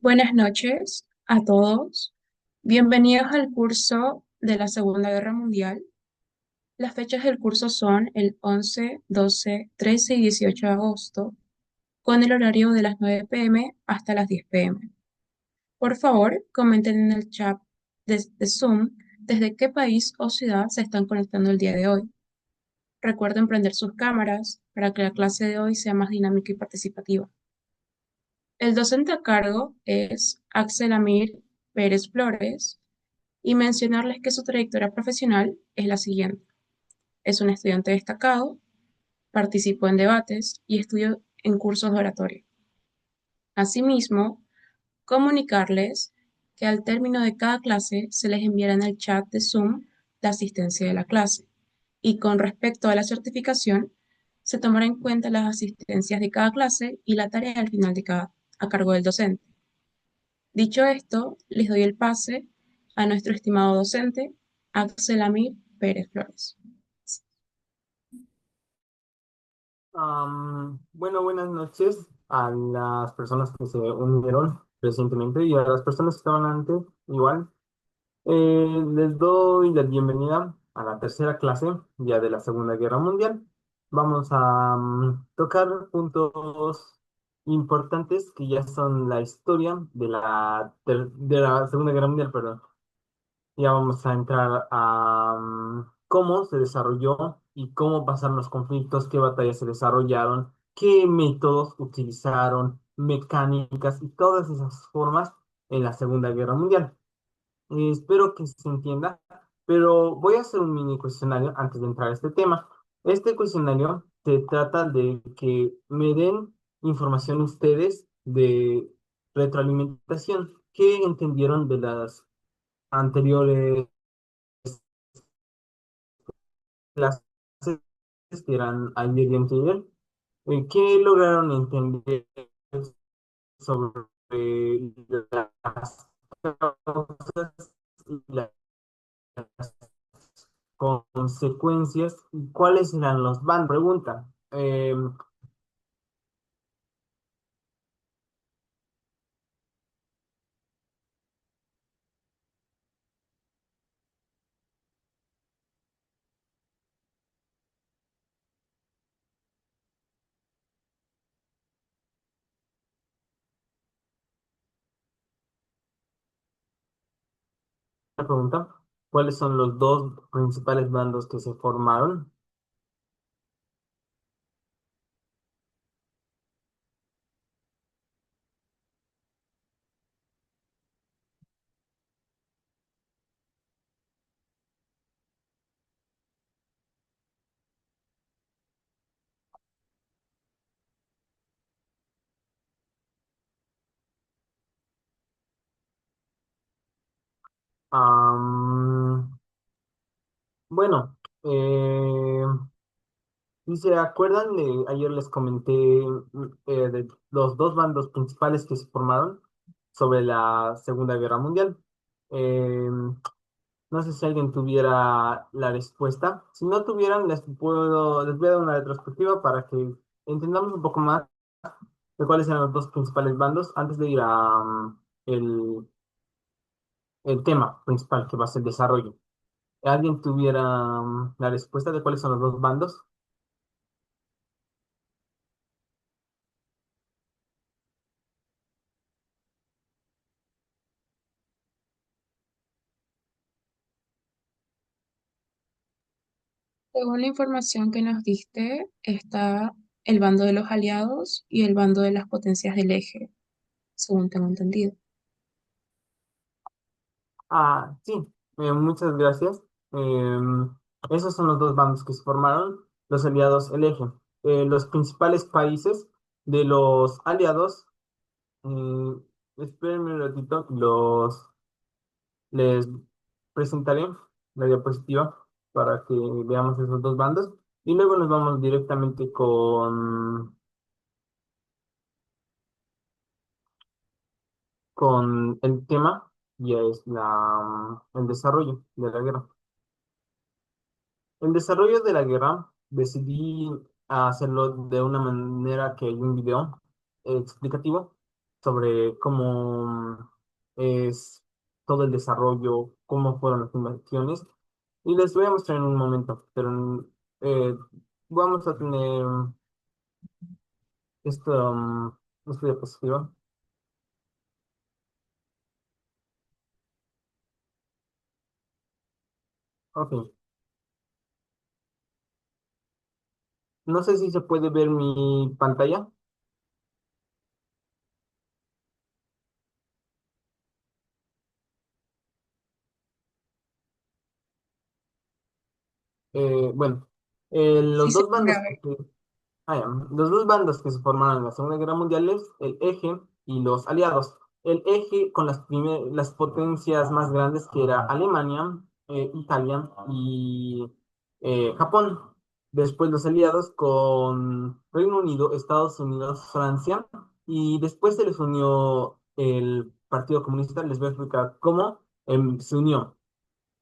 Buenas noches a todos. Bienvenidos al curso de la Segunda Guerra Mundial. Las fechas del curso son el 11, 12, 13 y 18 de agosto, con el horario de las 9 p.m. hasta las 10 p.m. Por favor, comenten en el chat de Zoom desde qué país o ciudad se están conectando el día de hoy. Recuerden prender sus cámaras para que la clase de hoy sea más dinámica y participativa. El docente a cargo es Axel Amir Pérez Flores y mencionarles que su trayectoria profesional es la siguiente. Es un estudiante destacado, participó en debates y estudió en cursos de oratoria. Asimismo, comunicarles que al término de cada clase se les enviará en el chat de Zoom la asistencia de la clase y con respecto a la certificación, se tomará en cuenta las asistencias de cada clase y la tarea al final de cada a cargo del docente. Dicho esto, les doy el pase a nuestro estimado docente, Axel Amir Pérez Flores. Bueno, buenas noches a las personas que se unieron recientemente y a las personas que estaban antes, igual. Les doy la bienvenida a la tercera clase ya de la Segunda Guerra Mundial. Vamos a tocar puntos importantes que ya son la historia de de la Segunda Guerra Mundial, perdón. Ya vamos a entrar a cómo se desarrolló y cómo pasaron los conflictos, qué batallas se desarrollaron, qué métodos utilizaron, mecánicas y todas esas formas en la Segunda Guerra Mundial. Espero que se entienda, pero voy a hacer un mini cuestionario antes de entrar a este tema. Este cuestionario se trata de que me den información ustedes de retroalimentación. ¿Qué entendieron de las anteriores clases que eran ayer y anterior? ¿Qué lograron entender sobre las causas y las consecuencias y cuáles eran los bandos? Pregunta. La pregunta, ¿cuáles son los dos principales bandos que se formaron? Am, bueno, ¿y se acuerdan de ayer les comenté de los dos bandos principales que se formaron sobre la Segunda Guerra Mundial? No sé si alguien tuviera la respuesta. Si no tuvieran, les voy a dar una retrospectiva para que entendamos un poco más de cuáles eran los dos principales bandos antes de ir a el tema principal que va a ser desarrollo. ¿Alguien tuviera la respuesta de cuáles son los dos bandos? Según la información que nos diste, está el bando de los aliados y el bando de las potencias del eje, según tengo entendido. Sí, muchas gracias. Esos son los dos bandos que se formaron, los aliados, el eje. Los principales países de los aliados, mm, espérenme un ratito, les presentaré la diapositiva para que veamos esos dos bandos y luego nos vamos directamente con el tema, ya es el desarrollo de la guerra. El desarrollo de la guerra decidí hacerlo de una manera que hay un video explicativo. sobre cómo es todo el desarrollo, cómo fueron las inversiones. Y les voy a mostrar en un momento, pero eh, vamos a tener esto, esta diapositiva. Ok. No sé si se puede ver mi pantalla. Bueno, Sí los se dos logra bandos ver. los dos bandos que se formaron en la Segunda Guerra Mundial es el Eje y los aliados. El Eje con las potencias más grandes que era Alemania, Italia y Japón. Después los aliados con Reino Unido, Estados Unidos, Francia. Y después se les unió el Partido Comunista. Les voy a explicar cómo se unió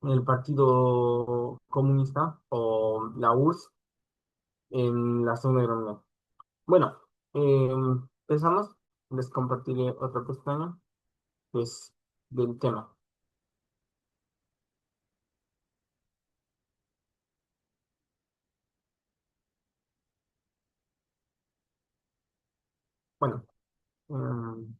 el Partido Comunista o la URSS en la Segunda Guerra Mundial. Bueno, empezamos. Les compartiré otra pestaña, pues, del tema. Bueno, mm,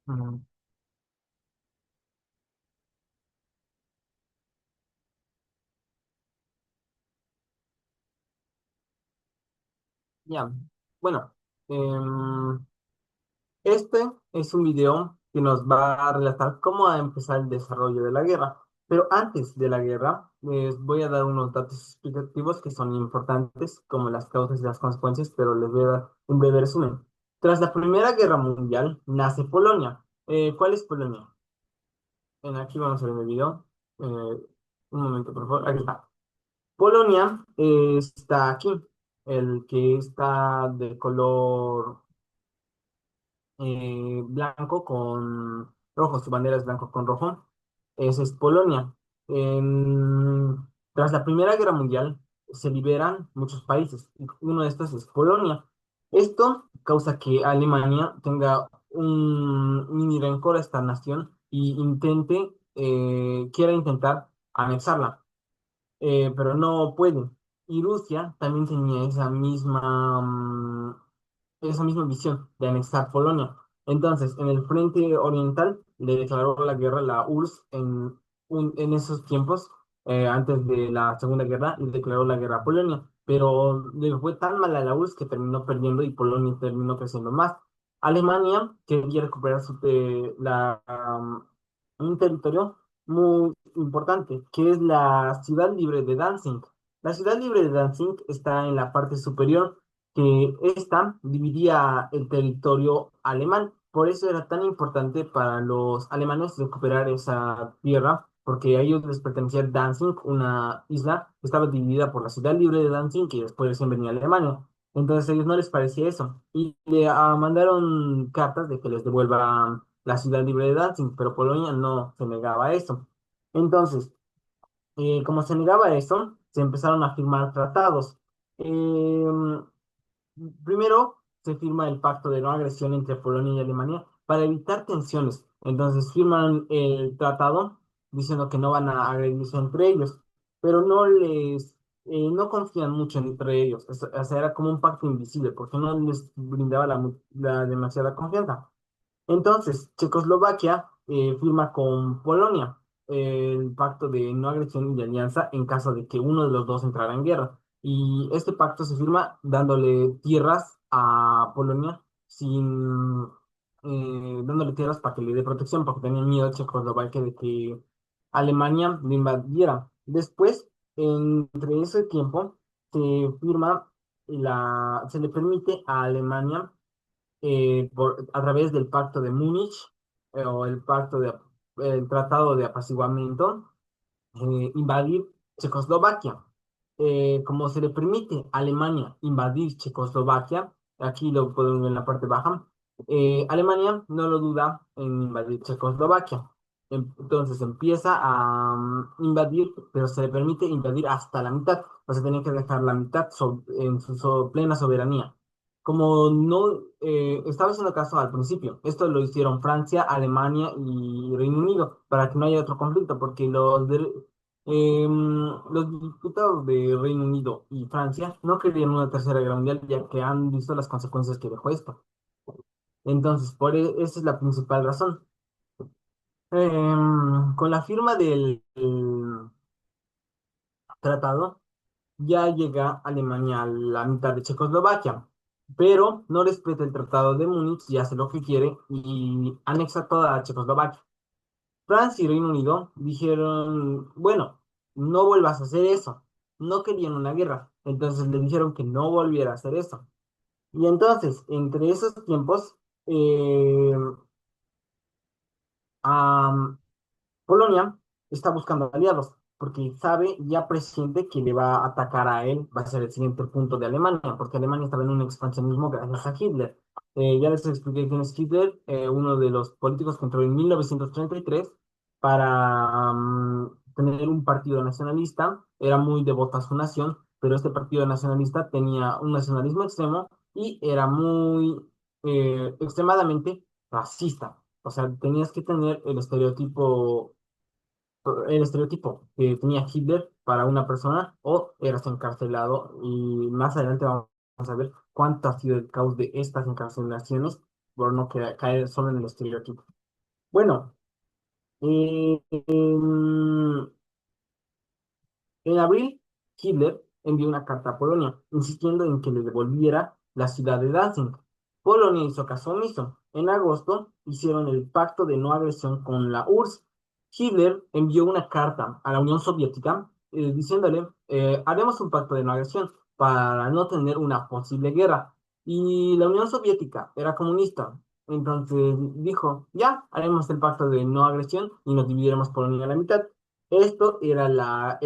mm, ya. Bueno, este es un video que nos va a relatar cómo ha empezado el desarrollo de la guerra. Pero antes de la guerra, les voy a dar unos datos explicativos que son importantes, como las causas y las consecuencias, pero les voy a dar un breve resumen. Tras la Primera Guerra Mundial, nace Polonia. ¿Cuál es Polonia? Aquí vamos a ver el video. Un momento, por favor. Aquí está. Polonia está aquí. El que está de color blanco con rojo, su bandera es blanco con rojo. Esa es Polonia. Tras la Primera Guerra Mundial se liberan muchos países, y uno de estos es Polonia. Esto causa que Alemania tenga un mini rencor a esta nación y quiera intentar anexarla, pero no puede. Y Rusia también tenía esa misma visión de anexar Polonia. Entonces, en el frente oriental le declaró la guerra a la URSS en esos tiempos, antes de la Segunda Guerra, le declaró la guerra a Polonia. Pero le fue tan mal a la URSS que terminó perdiendo y Polonia terminó creciendo más. Alemania quería recuperar un territorio muy importante, que es la ciudad libre de Danzig. La ciudad libre de Danzig está en la parte superior, que esta dividía el territorio alemán. Por eso era tan importante para los alemanes recuperar esa tierra, porque a ellos les pertenecía Danzig, una isla que estaba dividida por la ciudad libre de Danzig, y después recién venía Alemania. Entonces a ellos no les parecía eso. Y le mandaron cartas de que les devuelvan la ciudad libre de Danzig, pero Polonia no se negaba a eso. Entonces, como se negaba a eso, se empezaron a firmar tratados. Em, Primero se firma el pacto de no agresión entre Polonia y Alemania para evitar tensiones. Entonces firman el tratado diciendo que no van a agredirse entre ellos, pero no confían mucho entre ellos. O sea, era como un pacto invisible porque no les brindaba la demasiada confianza. Entonces, Checoslovaquia firma con Polonia el pacto de no agresión y de alianza en caso de que uno de los dos entrara en guerra. Y este pacto se firma dándole tierras a Polonia dándole tierras para que le dé protección, porque tenían miedo Checoslovaquia de que Alemania lo invadiera. Después, entre ese tiempo, se firma se le permite a Alemania a través del Pacto de Múnich, o el Tratado de Apaciguamiento, invadir Checoslovaquia. Como se le permite a Alemania invadir Checoslovaquia, aquí lo podemos ver en la parte baja, Alemania no lo duda en invadir Checoslovaquia. Entonces empieza a invadir, pero se le permite invadir hasta la mitad. O sea, tenía que dejar la mitad en su plena soberanía. Como no estaba haciendo caso al principio, esto lo hicieron Francia, Alemania y Reino Unido para que no haya otro conflicto, porque los diputados de Reino Unido y Francia no querían una tercera guerra mundial, ya que han visto las consecuencias que dejó esto. Entonces, esa es la principal razón. Con la firma del tratado, ya llega Alemania a la mitad de Checoslovaquia, pero no respeta el Tratado de Múnich y hace lo que quiere y anexa toda Checoslovaquia. Francia y Reino Unido dijeron, bueno, no vuelvas a hacer eso. No querían una guerra, entonces le dijeron que no volviera a hacer eso. Y entonces, entre esos tiempos, eh, Polonia está buscando aliados porque sabe ya presiente que le va a atacar a él, va a ser el siguiente punto de Alemania, porque Alemania estaba en un expansionismo gracias a Hitler. Ya les expliqué quién es Hitler, uno de los políticos que entró en 1933 para tener un partido nacionalista, era muy devoto a su nación, pero este partido nacionalista tenía un nacionalismo extremo y era muy extremadamente racista. O sea, tenías que tener el estereotipo que tenía Hitler para una persona o eras encarcelado y más adelante vamos a ver cuánto ha sido el caos de estas encarcelaciones por no caer solo en el estereotipo. Bueno, en abril, Hitler envió una carta a Polonia insistiendo en que le devolviera la ciudad de Danzig. Polonia hizo caso omiso. En agosto hicieron el pacto de no agresión con la URSS. Hitler envió una carta a la Unión Soviética diciéndole, haremos un pacto de no agresión para no tener una posible guerra. Y la Unión Soviética era comunista. Entonces dijo, ya, haremos el pacto de no agresión y nos dividiremos Polonia a la mitad. Esto era la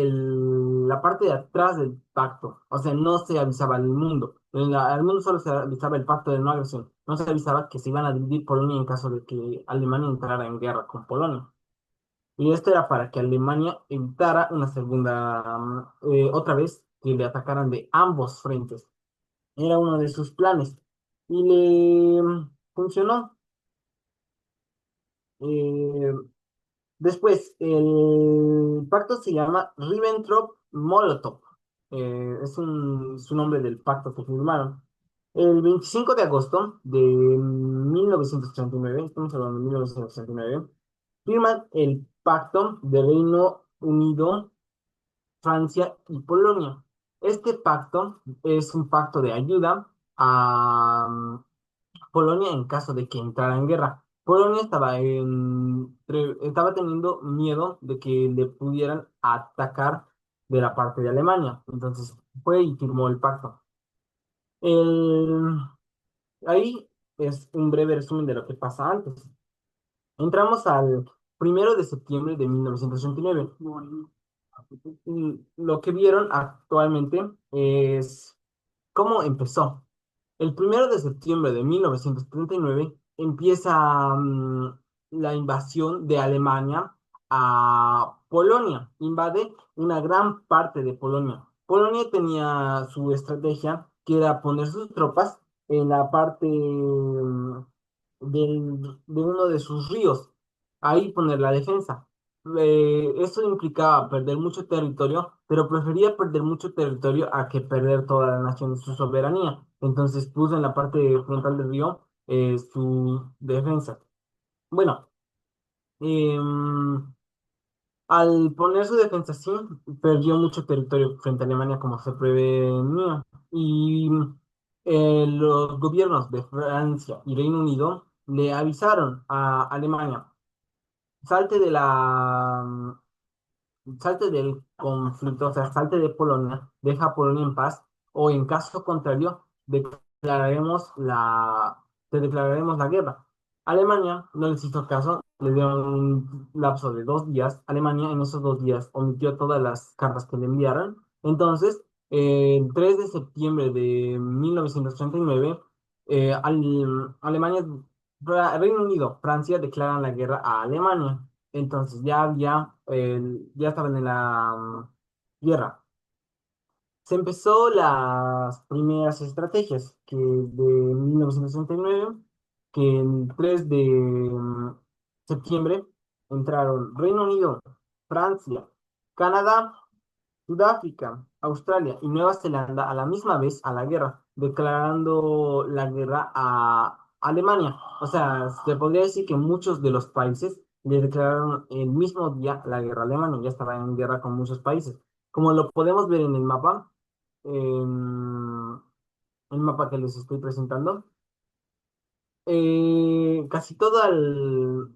parte de atrás del pacto, o sea, no se avisaba al mundo. Al mundo solo se avisaba el pacto de no agresión, no se avisaba que se iban a dividir Polonia en caso de que Alemania entrara en guerra con Polonia. Y esto era para que Alemania evitara una segunda, otra vez, que le atacaran de ambos frentes. Era uno de sus planes. Y le funcionó. Eh, Después, el pacto se llama Ribbentrop-Molotov. Su nombre del pacto que firmaron. El 25 de agosto de 1939, estamos hablando de 1939, firman el pacto de Reino Unido, Francia y Polonia. Este pacto es un pacto de ayuda a Polonia en caso de que entrara en guerra. Polonia estaba teniendo miedo de que le pudieran atacar de la parte de Alemania. Entonces fue y firmó el pacto. El- Ahí es un breve resumen de lo que pasa antes. Entramos al 1 de septiembre de 1989. Lo que vieron actualmente es cómo empezó. El 1 de septiembre de 1939 empieza la invasión de Alemania a Polonia. Invade una gran parte de Polonia. Polonia tenía su estrategia, que era poner sus tropas en la parte de uno de sus ríos. Ahí poner la defensa. Eso implicaba perder mucho territorio, pero prefería perder mucho territorio a que perder toda la nación, su soberanía. Entonces puso en la parte frontal del río su defensa. Bueno, em, al poner su defensa así, perdió mucho territorio frente a Alemania como se prevenía. Y los gobiernos de Francia y Reino Unido le avisaron a Alemania, salte de salte del conflicto, o sea, salte de Polonia, deja a Polonia en paz, o en caso contrario, te declararemos la guerra. Alemania no les hizo caso, le dieron un lapso de 2 días. Alemania en esos 2 días omitió todas las cartas que le enviaron. Entonces, el 3 de septiembre de 1939, Alemania, Reino Unido, Francia declaran la guerra a Alemania. Entonces ya estaban en la guerra. Se empezó las primeras estrategias, que de 1969, que el 3 de septiembre entraron Reino Unido, Francia, Canadá, Sudáfrica, Australia y Nueva Zelanda a la misma vez a la guerra, declarando la guerra a Alemania. O sea, se podría decir que muchos de los países le declararon el mismo día la guerra a Alemania, ya estaba en guerra con muchos países. Como lo podemos ver en en el mapa que les estoy presentando, casi todo el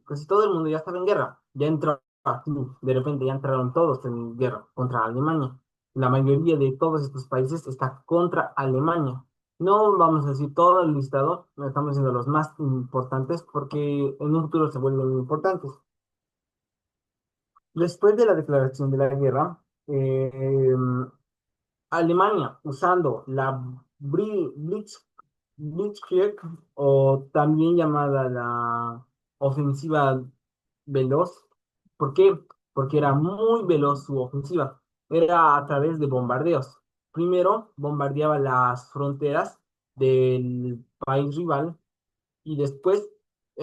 mundo ya estaba en guerra. Ya entró aquí, de repente ya entraron todos en guerra contra Alemania. La mayoría de todos estos países está contra Alemania. No vamos a decir todo el listado, no estamos diciendo los más importantes porque en un futuro se vuelven importantes. Después de la declaración de la guerra, Alemania, usando la Blitzkrieg, o también llamada la ofensiva veloz. ¿Por qué? Porque era muy veloz su ofensiva. Era a través de bombardeos. Primero bombardeaba las fronteras del país rival y después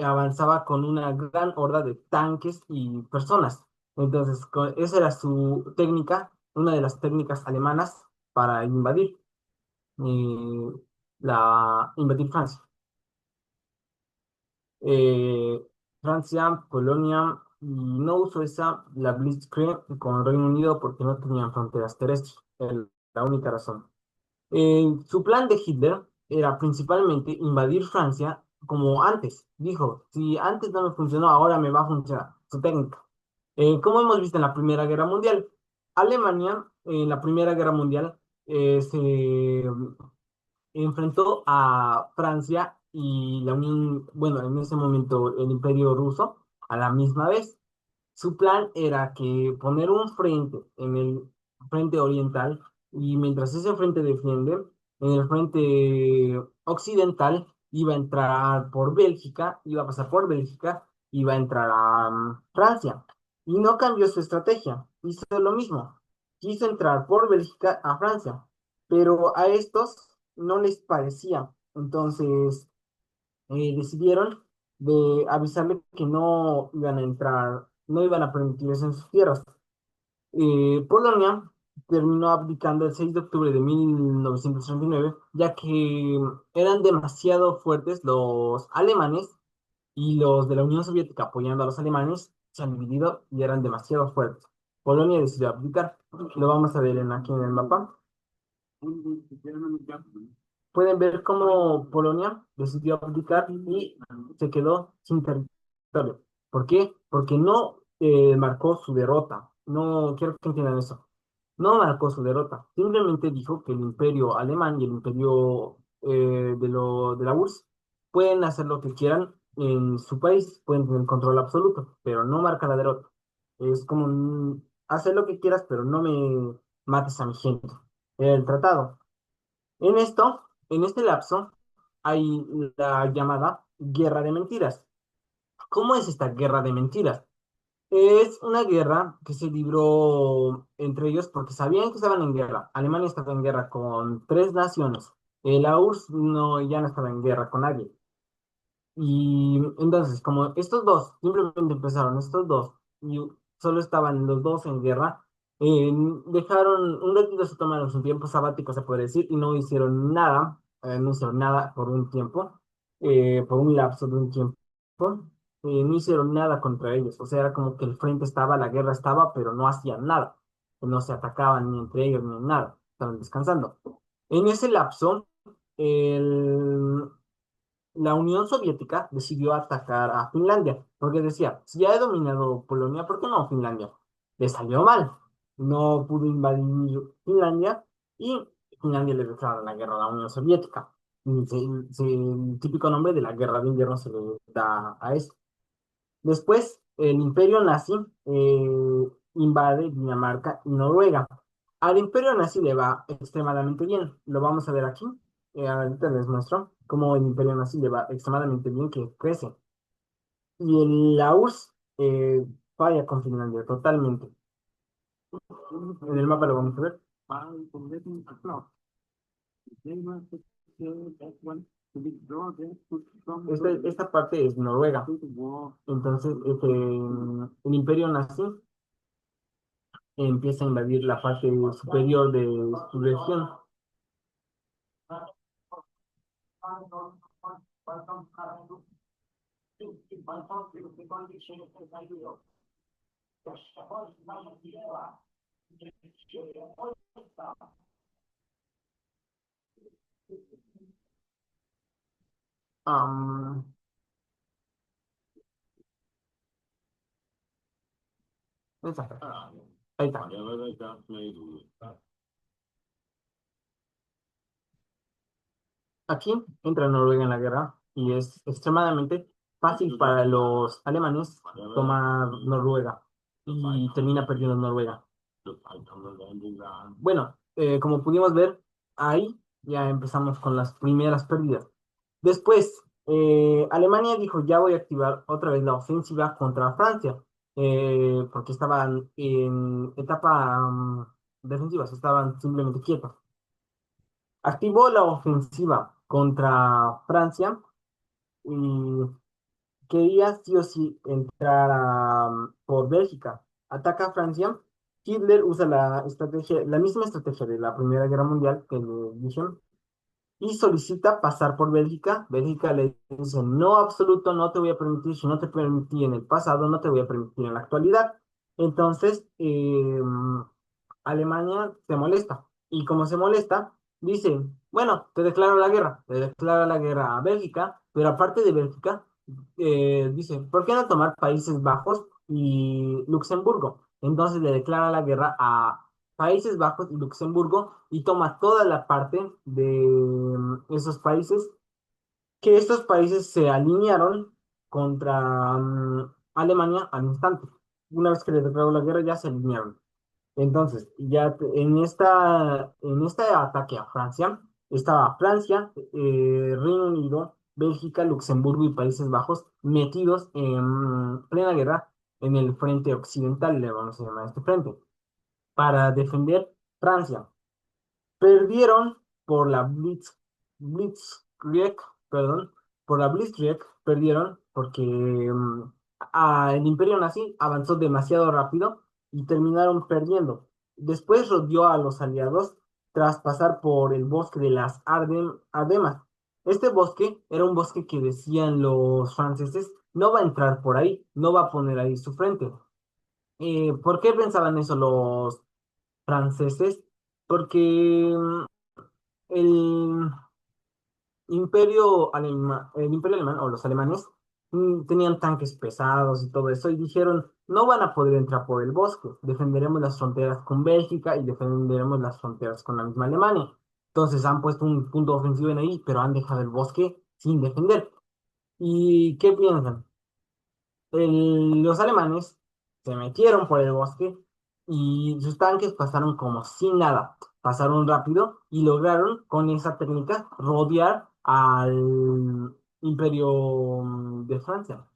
avanzaba con una gran horda de tanques y personas. Entonces, esa era su técnica, una de las técnicas alemanas para eh, invadir Francia. Eh, Francia, Polonia, y no usó la Blitzkrieg con Reino Unido porque no tenían fronteras terrestres. Es la única razón. Su plan de Hitler era principalmente invadir Francia como antes. Dijo, si antes no me funcionó, ahora me va a funcionar. Su técnica. Como hemos visto en la Primera Guerra Mundial, Alemania en la Primera Guerra Mundial se enfrentó a Francia y la Unión, bueno, en ese momento el Imperio Ruso a la misma vez. Su plan era que poner un frente en el frente oriental y mientras ese frente defiende, en el frente occidental iba a entrar por Bélgica, iba a pasar por Bélgica, iba a entrar a Francia. Y no cambió su estrategia, hizo lo mismo. Quiso entrar por Bélgica a Francia, pero a estos no les parecía. Entonces decidieron de avisarle que no iban a entrar, no iban a permitirles en sus tierras. Polonia terminó abdicando el 6 de octubre de 1939, ya que eran demasiado fuertes los alemanes y los de la Unión Soviética apoyando a los alemanes se han dividido y eran demasiado fuertes. Polonia decidió abdicar. Lo vamos a ver aquí en el mapa. Pueden ver cómo Polonia decidió abdicar y se quedó sin territorio. ¿Por qué? Porque no marcó su derrota. No quiero que entiendan eso. No marcó su derrota. Simplemente dijo que el imperio alemán y el imperio de la URSS pueden hacer lo que quieran en su país, pueden tener control absoluto, pero no marca la derrota. Es como hacer lo que quieras, pero no me mates a mi gente. El tratado. En esto, en este lapso, hay la llamada guerra de mentiras. ¿Cómo es esta guerra de mentiras? Es una guerra que se libró entre ellos porque sabían que estaban en guerra. Alemania estaba en guerra con tres naciones. La URSS no, ya no estaba en guerra con nadie. Y entonces, como estos dos, simplemente empezaron estos dos, y solo estaban los dos en guerra, dejaron, un ratito se tomaron su tiempo sabático, se puede decir, y no hicieron nada por un tiempo, por un lapso de un tiempo, no hicieron nada contra ellos, o sea, era como que el frente estaba, la guerra estaba, pero no hacían nada, no se atacaban ni entre ellos ni nada, estaban descansando. En ese lapso, el la Unión Soviética decidió atacar a Finlandia, porque decía, si ya he dominado Polonia, ¿por qué no Finlandia? Le salió mal, no pudo invadir Finlandia y Finlandia le declaró la guerra a la Unión Soviética. Y el típico nombre de la guerra de invierno se le da a eso. Después, el imperio nazi invade Dinamarca y Noruega. Al imperio nazi le va extremadamente bien. Lo vamos a ver aquí. Ahorita les muestro cómo el imperio nazi le va extremadamente bien, que crece. Y la URSS Falla con Finlandia, totalmente. En el mapa lo vamos a ver. Esta parte es Noruega. Entonces, el imperio nazi empieza a invadir la parte superior de su región. Am, esa. Ahí está. Aquí entra Noruega en la guerra y es extremadamente fácil para los alemanes tomar Noruega y termina perdiendo Noruega. Bueno, como pudimos ver, ahí ya empezamos con las primeras pérdidas. Después, Alemania dijo, ya voy a activar otra vez la ofensiva contra Francia, porque estaban en etapa defensiva, estaban simplemente quietos. Activó la ofensiva contra Francia y quería sí o sí entrar por Bélgica. Ataca a Francia. Hitler usa la estrategia, la misma estrategia de la Primera Guerra Mundial que le dije, y solicita pasar por Bélgica. Bélgica le dice, no, absoluto, no te voy a permitir, si no te permití en el pasado, no te voy a permitir en la actualidad. Entonces, Alemania se molesta. Y como se molesta, dice, bueno, te declaro la guerra, te declara la guerra a Bélgica, pero aparte de Bélgica, dice, ¿por qué no tomar Países Bajos y Luxemburgo? Entonces le declara la guerra a Países Bajos y Luxemburgo y toma toda la parte de esos países, que estos países se alinearon contra Alemania al instante. Una vez que le declaró la guerra ya se alinearon. Entonces, en este ataque a Francia, estaba Francia, Reino Unido, Bélgica, Luxemburgo y Países Bajos metidos en plena guerra en el frente occidental, le vamos a llamar a este frente, para defender Francia. Perdieron por la Blitzkrieg, perdón, por la Blitzkrieg, perdieron porque el Imperio Nazi avanzó demasiado rápido y terminaron perdiendo. Después rodeó a los aliados tras pasar por el bosque de las Ardemas. Este bosque era un bosque que decían los franceses, no va a entrar por ahí, no va a poner ahí su frente. ¿Por qué pensaban eso los franceses? Porque el el imperio alemán o los alemanes tenían tanques pesados y todo eso y dijeron, no van a poder entrar por el bosque, defenderemos las fronteras con Bélgica y defenderemos las fronteras con la misma Alemania. Entonces han puesto un punto ofensivo en ahí, pero han dejado el bosque sin defender. ¿Y qué piensan? Los alemanes se metieron por el bosque y sus tanques pasaron como sin nada. Pasaron rápido y lograron con esa técnica rodear al imperio de Francia,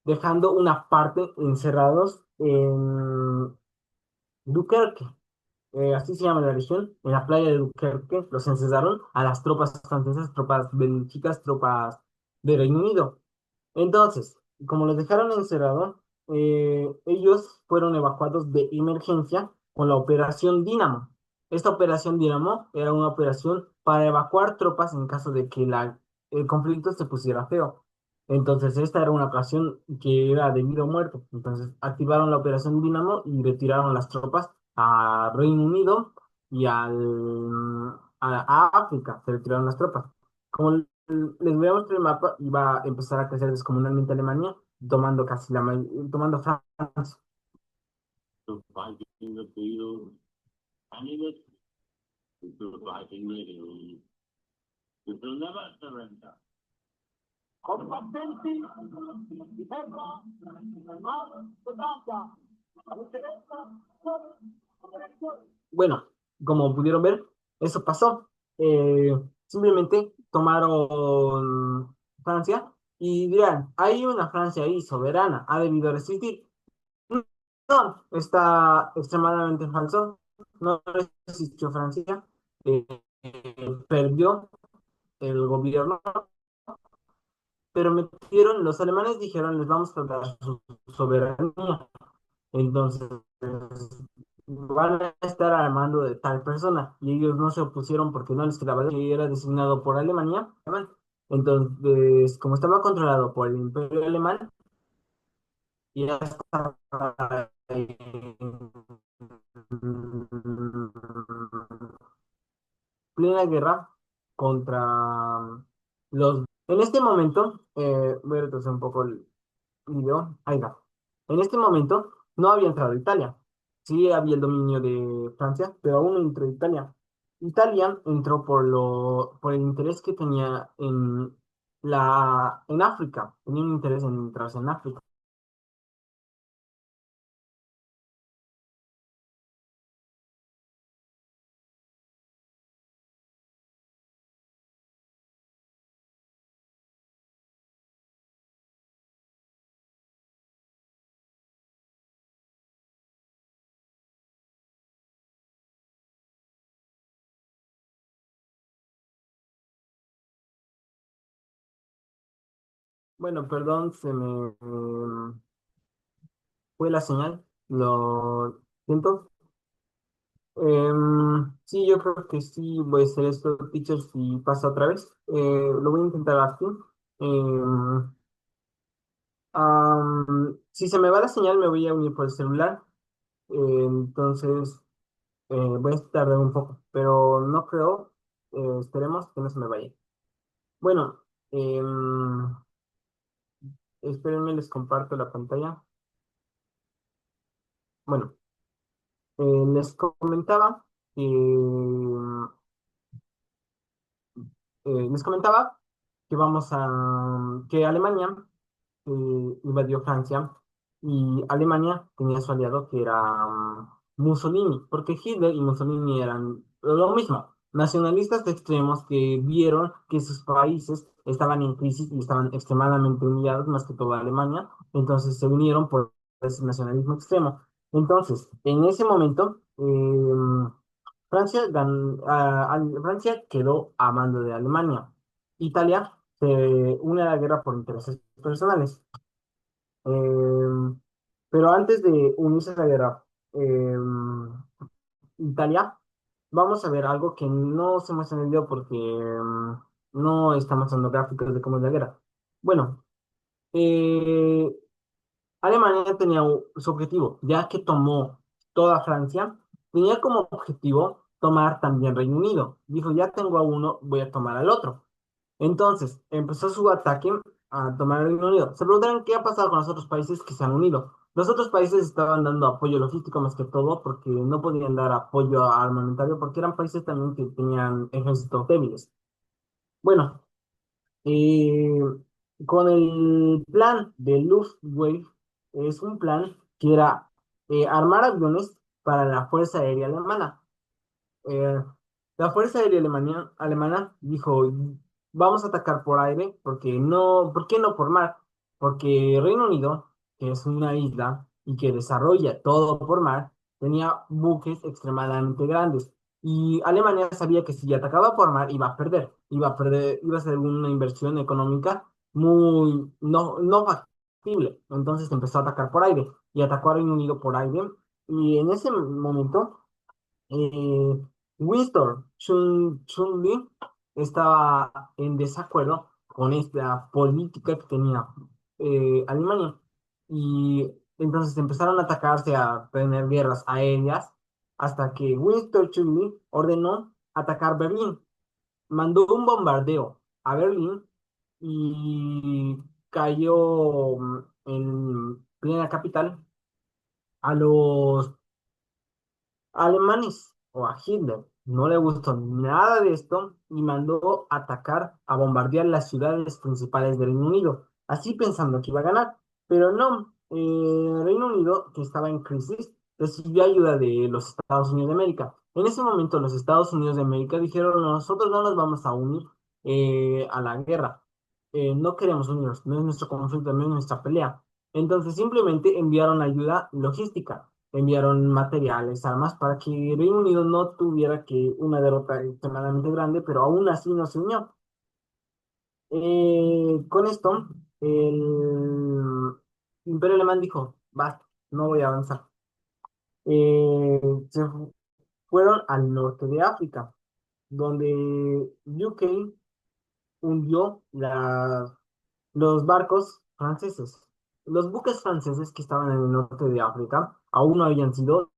dejando una parte encerrados en Dunkerque. Así se llama la región, en la playa de Dunkerque, los encerraron a las tropas francesas, tropas bélgicas, tropas de Reino Unido. Entonces, como los dejaron encerrados, ellos fueron evacuados de emergencia con la Operación Dínamo. Esta Operación Dínamo era una operación para evacuar tropas en caso de que el conflicto se pusiera feo. Entonces, esta era una ocasión que era de vida o muerte. Entonces, activaron la Operación Dínamo y retiraron las tropas a Reino Unido y a África. Se retiraron las tropas. Como les voy a mostrar el mapa y va a empezar a crecer descomunalmente Alemania, tomando tomando Francia. Bueno, como pudieron ver, eso pasó. Simplemente tomaron Francia y dirán, hay una Francia ahí soberana, ha debido resistir. no, está extremadamente falso. No existió Francia. Eh, Perdió el gobierno, pero metieron, los alemanes dijeron, les vamos a dar su soberanía. Entonces, van a estar armando de tal persona. Y ellos no se opusieron porque no les quedaba que era designado por Alemania. Entonces, como estaba controlado por el Imperio Alemán, ya estaba en plena guerra contra los... En este momento, voy a retroceder un poco el video. Ahí va. En este momento no había entrado Italia. Sí había el dominio de Francia, pero aún no entró Italia. Italia entró por el interés que tenía en África. Tenía un interés en entrarse en África. Bueno, perdón, se me fue la señal. Lo siento. Sí, yo creo que sí voy a hacer esto, teacher, si pasa otra vez. Lo voy a intentar así. Em, si se me va la señal, me voy a unir por el celular. Entonces, voy a tardar un poco, pero no creo. Esperemos que no se me vaya. Bueno, espérenme, les comparto la pantalla. Bueno, les comentaba que les comentaba que que Alemania invadió Francia y Alemania tenía su aliado que era Mussolini, porque Hitler y Mussolini eran lo mismo, nacionalistas extremos que vieron que sus países estaban en crisis y estaban extremadamente humillados, más que todo Alemania, entonces se unieron por ese nacionalismo extremo. Entonces, en ese momento, Francia quedó a mando de Alemania. Italia se une a la guerra por intereses personales. Em, pero antes de unirse a la guerra, Italia, vamos a ver algo que no se muestra en el video porque no estamos mostrando gráficos de cómo es la guerra. Bueno, eh, Alemania tenía su objetivo, ya que tomó toda Francia, tenía como objetivo tomar también Reino Unido. Dijo, ya tengo a uno, voy a tomar al otro. Entonces, empezó su ataque a tomar el Reino Unido. Se preguntaron qué ha pasado con los otros países que se han unido. Los otros países estaban dando apoyo logístico más que todo porque no podían dar apoyo armamentario porque eran países también que tenían ejércitos débiles. Bueno, eh, con el plan de Luftwaffe, es un plan que era armar aviones para la Fuerza Aérea Alemana. Eh, la Fuerza Aérea Alemana dijo, vamos a atacar por aire, porque no, ¿por qué no por mar? Porque Reino Unido, que es una isla y que desarrolla todo por mar, tenía buques extremadamente grandes. Y Alemania sabía que si atacaba por mar iba a perder, iba a ser una inversión económica muy no factible. Entonces empezó a atacar por aire y atacó a Reino Unido por aire. Y en ese momento eh, Chun-Li estaba en desacuerdo con esta política que tenía Alemania. Y entonces empezaron a atacarse, a tener guerras aéreas, hasta que Winston Churchill ordenó atacar Berlín. Mandó un bombardeo a Berlín y cayó en plena capital a los alemanes o a Hitler no le gustó nada de esto y mandó atacar a bombardear las ciudades principales del Reino Unido, así pensando que iba a ganar, pero no, Reino Unido, que estaba en crisis, recibió ayuda de los Estados Unidos de América. En ese momento los Estados Unidos de América dijeron, nosotros no nos vamos a unir a la guerra. No queremos unirnos, no es nuestro conflicto, no es nuestra pelea. Entonces simplemente enviaron ayuda logística, enviaron materiales, armas para que Reino Unido no tuviera que una derrota extremadamente grande, pero aún así no se unió. Con esto, el Imperio Alemán dijo, basta, no voy a avanzar. Se fueron al norte de África, donde UK hundió los barcos franceses. Los buques franceses que estaban en el norte de África aún no habían sido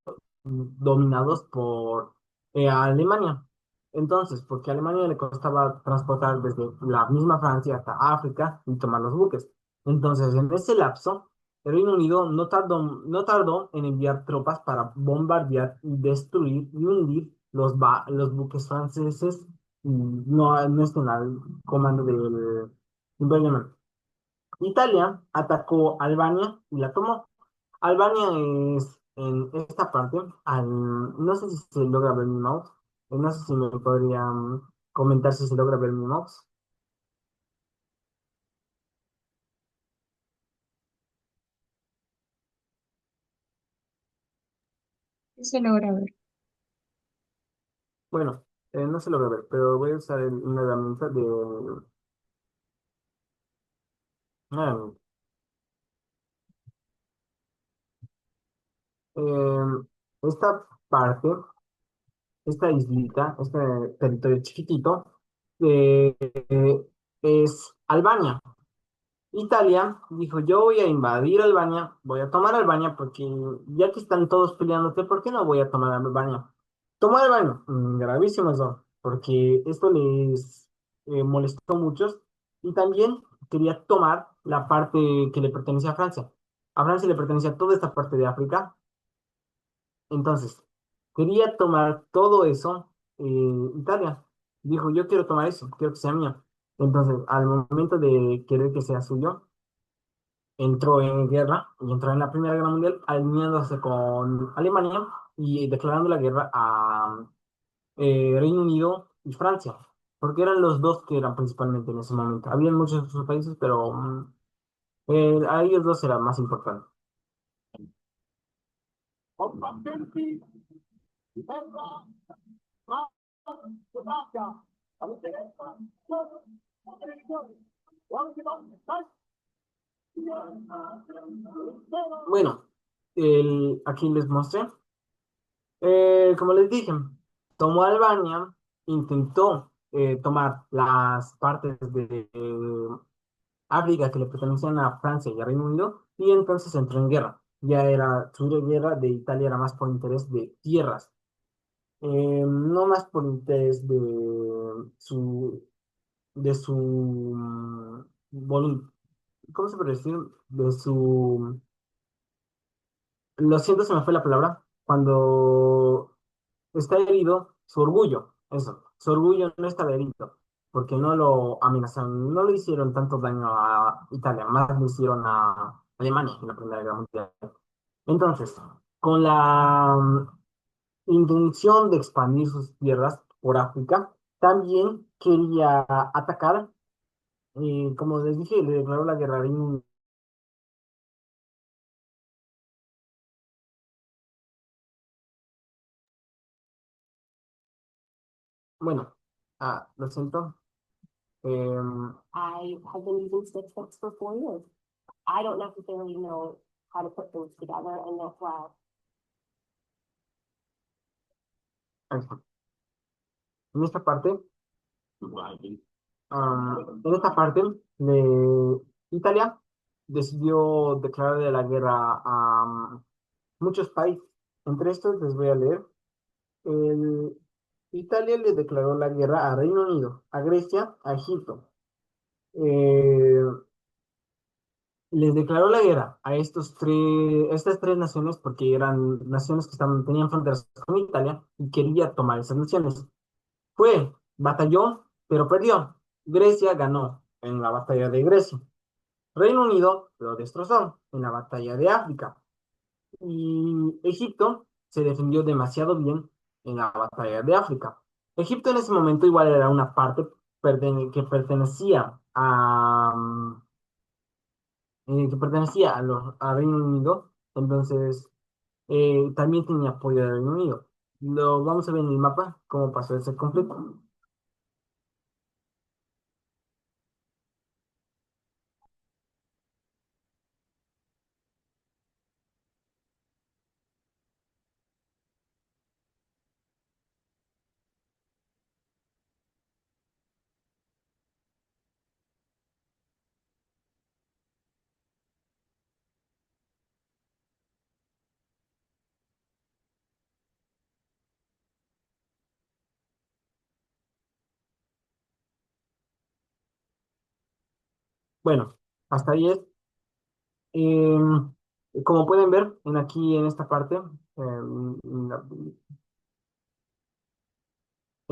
dominados por Alemania. Entonces, porque a Alemania le costaba transportar desde la misma Francia hasta África y tomar los buques. Entonces, en ese lapso, el Reino Unido no tardó en enviar tropas para bombardear y destruir y hundir los buques franceses y no estén al comando del Imperio Alemán. Italia atacó Albania y la tomó. Albania es en esta parte, no sé si se logra ver mi mouse, no sé si me podrían comentar si se logra ver mi mouse. Sí se logra ver. Bueno, no se logra ver, pero voy a usar una herramienta de... ah, esta parte, esta islita, este territorio chiquitito, eh, es Albania. Italia dijo, yo voy a invadir Albania, voy a tomar Albania porque ya que están todos peleándote, ¿por qué no voy a tomar Albania? Tomó Albania, gravísimo eso, porque esto les molestó a muchos y también quería tomar la parte que le pertenecía a Francia. A Francia le pertenecía toda esta parte de África, entonces quería tomar todo eso Italia. Dijo, yo quiero tomar eso, quiero que sea mío. Entonces, al momento de querer que sea suyo, entró en guerra y entró en la Primera Guerra Mundial alineándose con Alemania y declarando la guerra a Reino Unido y Francia, porque eran los dos que eran principalmente en ese momento. Habían muchos otros países, pero a ellos dos era más importante. Bueno, aquí les mostré. Como les dije, tomó Albania, intentó tomar las partes de África que le pertenecían a Francia y a Reino Unido, y entonces entró en guerra. Ya era su guerra de Italia, era más por interés de tierras, no más por interés su, de su ¿cómo se puede decir? Lo siento, se me fue la palabra, cuando está herido, su orgullo, eso, su orgullo no estaba herido, porque no lo amenazaron, no le hicieron tanto daño a Italia, más le hicieron a Alemania en la Primera Guerra Mundial. Entonces, con la intención de expandir sus tierras por África, también quería atacar, como les dije, le declaró la guerra a Reino Unido. Bueno, lo siento. I have been using Stitch Fix for 4 years. I don't necessarily know how to put things together, and that's why. Ahí está. En esta parte, en esta parte de Italia decidió declararle la guerra a muchos países. Entre estos les voy a leer. El- Italia le declaró la guerra a Reino Unido, a Grecia, a Egipto. Eh, Les declaró la guerra a estas tres naciones porque eran naciones que tenían fronteras con Italia y quería tomar esas naciones. Batalló, pero perdió. Grecia ganó en la batalla de Grecia. Reino Unido lo destrozó en la batalla de África. Y Egipto se defendió demasiado bien en la batalla de África. Egipto en ese momento igual era una parte que pertenecía que pertenecía a Reino Unido, entonces también tenía apoyo del Reino Unido. Lo vamos a ver en el mapa, cómo pasó ese conflicto. Bueno, hasta ahí es. Em, Como pueden ver, aquí en esta parte, en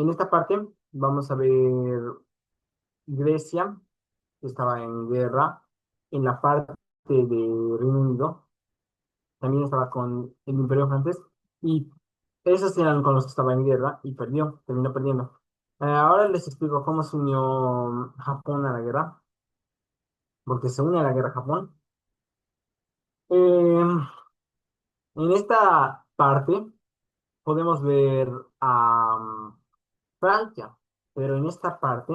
esta parte vamos a ver Grecia, que estaba en guerra, en la parte de Reino Unido, también estaba con el Imperio francés, y esos eran con los que estaba en guerra y terminó perdiendo. Ahora les explico cómo se unió Japón a la guerra, porque se une a la guerra Japón. Em, en esta parte podemos ver a Francia, pero en esta parte,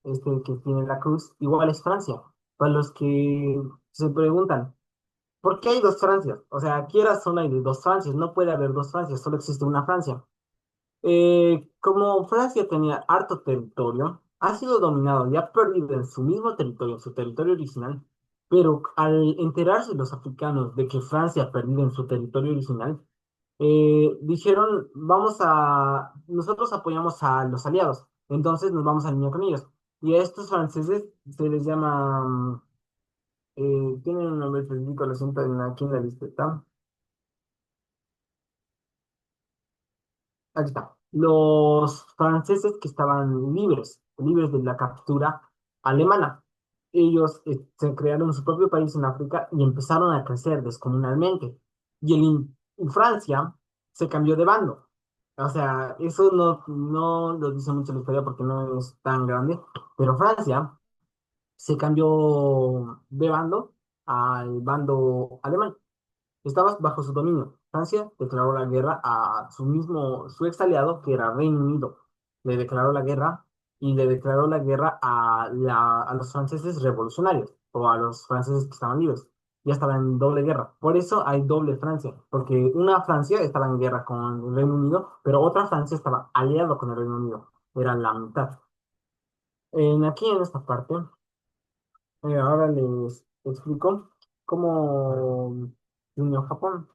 este que tiene la cruz, igual es Francia. Para los que se preguntan, ¿por qué hay dos Francias? O sea, quieras solo hay dos Francias, no puede haber dos Francias, solo existe una Francia. Como Francia tenía harto territorio, ha sido dominado y ha perdido en su mismo territorio, su territorio original, pero al enterarse los africanos de que Francia ha perdido en su territorio original, dijeron, nosotros apoyamos a los aliados, entonces nos vamos a alinear con ellos. Y a estos franceses se les llama, tienen un nombre específico, lo siento, aquí en la lista está. Aquí está. Los franceses que estaban libres de la captura alemana. Ellos se crearon su propio país en África y empezaron a crecer descomunalmente. Y Francia se cambió de bando. O sea, eso no lo dice mucho la historia porque no es tan grande, pero Francia se cambió de bando al bando alemán. Estaba bajo su dominio. Francia declaró la guerra a su ex aliado, que era Reino Unido. Le declaró la guerra y le declaró la guerra a los franceses revolucionarios o a los franceses que estaban libres. Ya estaban en doble guerra. Por eso hay doble Francia, porque una Francia estaba en guerra con el Reino Unido, pero otra Francia estaba aliado con el Reino Unido. Era la mitad. Aquí en esta parte, ahora les explico cómo se unió Japón.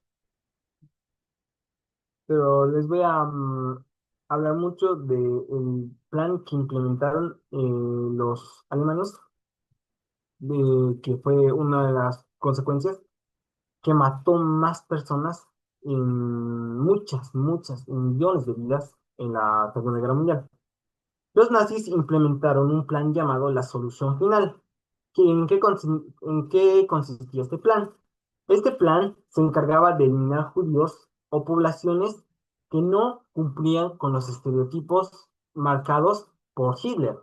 Pero les voy a hablar mucho del plan que implementaron los alemanes, que fue una de las consecuencias que mató más personas en muchas, en millones de vidas en la Segunda Guerra Mundial. Los nazis implementaron un plan llamado la solución final. ¿En qué consistía este plan? Este plan se encargaba de eliminar judíos o poblaciones que no cumplían con los estereotipos marcados por Hitler.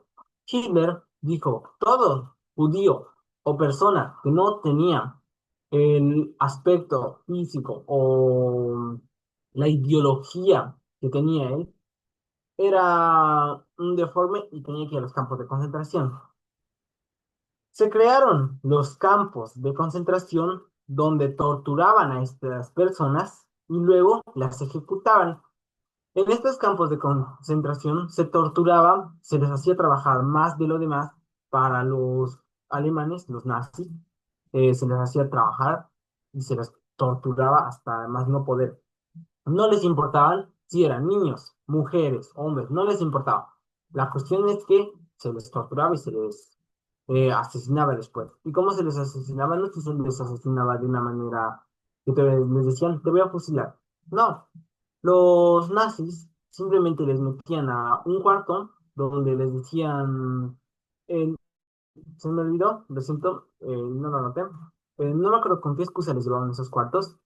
Hitler dijo, todo judío o persona que no tenía el aspecto físico o la ideología que tenía él, era un deforme y tenía que ir a los campos de concentración. Se crearon los campos de concentración donde torturaban a estas personas y luego las ejecutaban. En estos campos de concentración se torturaba, se les hacía trabajar más de lo demás para los alemanes, los nazis, se les hacía trabajar y se les torturaba hasta más no poder. No les importaban si eran niños, mujeres, hombres, no les importaba. La cuestión es que se les torturaba y se les asesinaba después. ¿Y cómo se les asesinaba? No es que se les asesinaba de una manera que les decían, te voy a fusilar. No, los nazis simplemente les metían a un cuarto donde les decían, eh, se me olvidó, lo siento, no lo anoté, no me acuerdo con qué excusa les llevaban esos cuartos,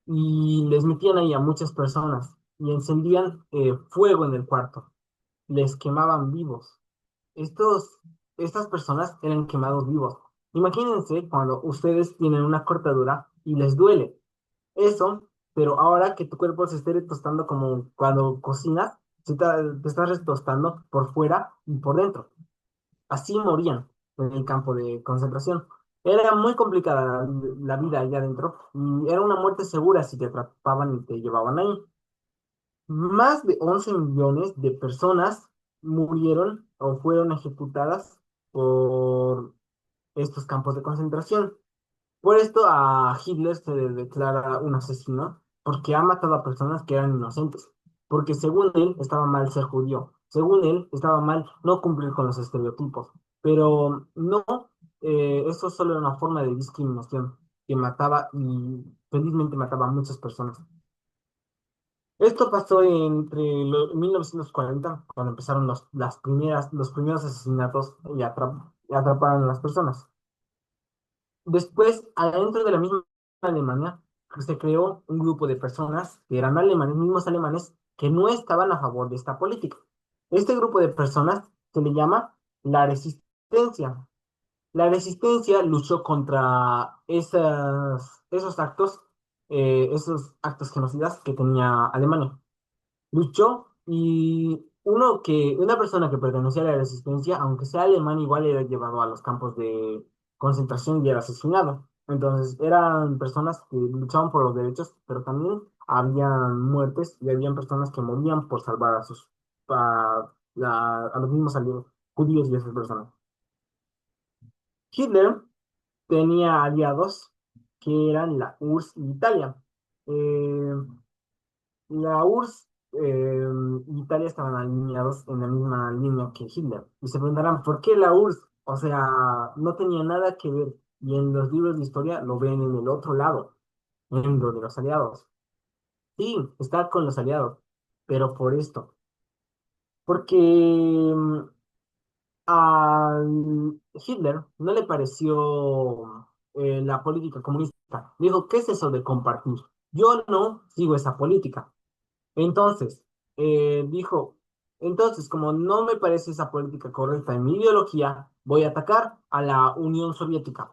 y les metían ahí a muchas personas y encendían fuego en el cuarto, les quemaban vivos. Estos, Estas personas eran quemados vivos. Imagínense cuando ustedes tienen una cortadura y les duele eso, pero ahora que tu cuerpo se esté tostando como cuando cocinas, te estás retostando por fuera y por dentro. Así morían en el campo de concentración. Era muy complicada la vida allá adentro y era una muerte segura si te atrapaban y te llevaban ahí. Más de 11 millones de personas murieron o fueron ejecutadas por estos campos de concentración. Por esto a Hitler se le declara un asesino porque ha matado a personas que eran inocentes. Porque según él estaba mal ser judío. Según él estaba mal no cumplir con los estereotipos. Pero no, eso solo era una forma de discriminación que mataba y felizmente mataba a muchas personas. Esto pasó entre 1940, cuando empezaron los primeros asesinatos y atraparon a las personas. Después, adentro de la misma Alemania, se creó un grupo de personas que eran alemanes, mismos alemanes, que no estaban a favor de esta política. Este grupo de personas se le llama la resistencia. La resistencia luchó contra esos actos genocidas que tenía Alemania. Luchó y una persona que pertenecía a la resistencia, aunque sea alemán, igual era llevado a los campos de concentración y era asesinado. Entonces eran personas que luchaban por los derechos, pero también habían muertes y habían personas que morían por salvar a los mismos judíos y esas personas. Hitler tenía aliados que eran la URSS y Italia. Eh, La URSS y Italia estaban alineados en la misma línea que Hitler. Y se preguntarán, ¿por qué la URSS? O sea, no tenía nada que ver. Y en los libros de historia lo ven en el otro lado, en lo de los aliados. Sí, está con los aliados, pero por esto. Porque a Hitler no le pareció la política comunista. Dijo, ¿qué es eso de compartir? Yo no sigo esa política. Entonces, dijo, entonces, como no me parece esa política correcta en mi ideología, voy a atacar a la Unión Soviética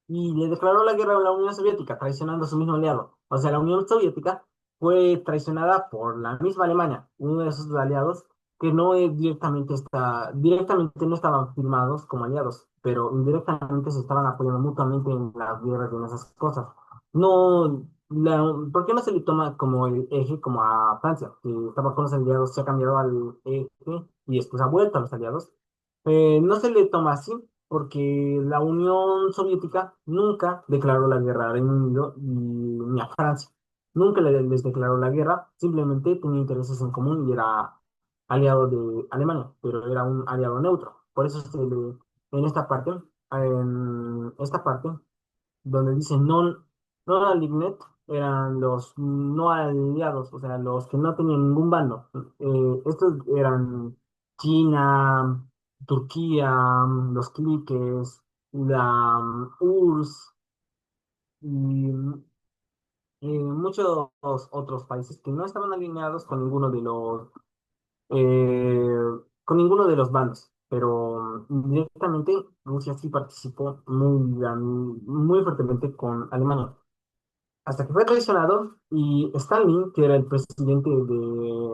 y le declaró la guerra a la Unión Soviética, traicionando a su mismo aliado. O sea, la Unión Soviética fue traicionada por la misma Alemania, uno de sus aliados, que no es directamente no estaban firmados como aliados, pero indirectamente se estaban apoyando mutuamente en las guerras y en esas cosas. No, ¿por qué no se le toma como el eje como a Francia, que estaba con los aliados, se ha cambiado al eje y después ha vuelto a los aliados? No se le toma así porque la Unión Soviética nunca declaró la guerra al Reino Unido ni a Francia. Nunca les declaró la guerra, simplemente tenía intereses en común y era aliado de Alemania, pero era un aliado neutro. Por eso en esta parte, donde dice non aligned, eran los no aliados, o sea, los que no tenían ningún bando. Estos eran China, Turquía, los cliques, la URSS y muchos otros países que no estaban alineados eh, con ninguno de los bandos. Pero directamente Rusia sí participó muy fuertemente con Alemania hasta que fue traicionado y Stalin, que era el presidente de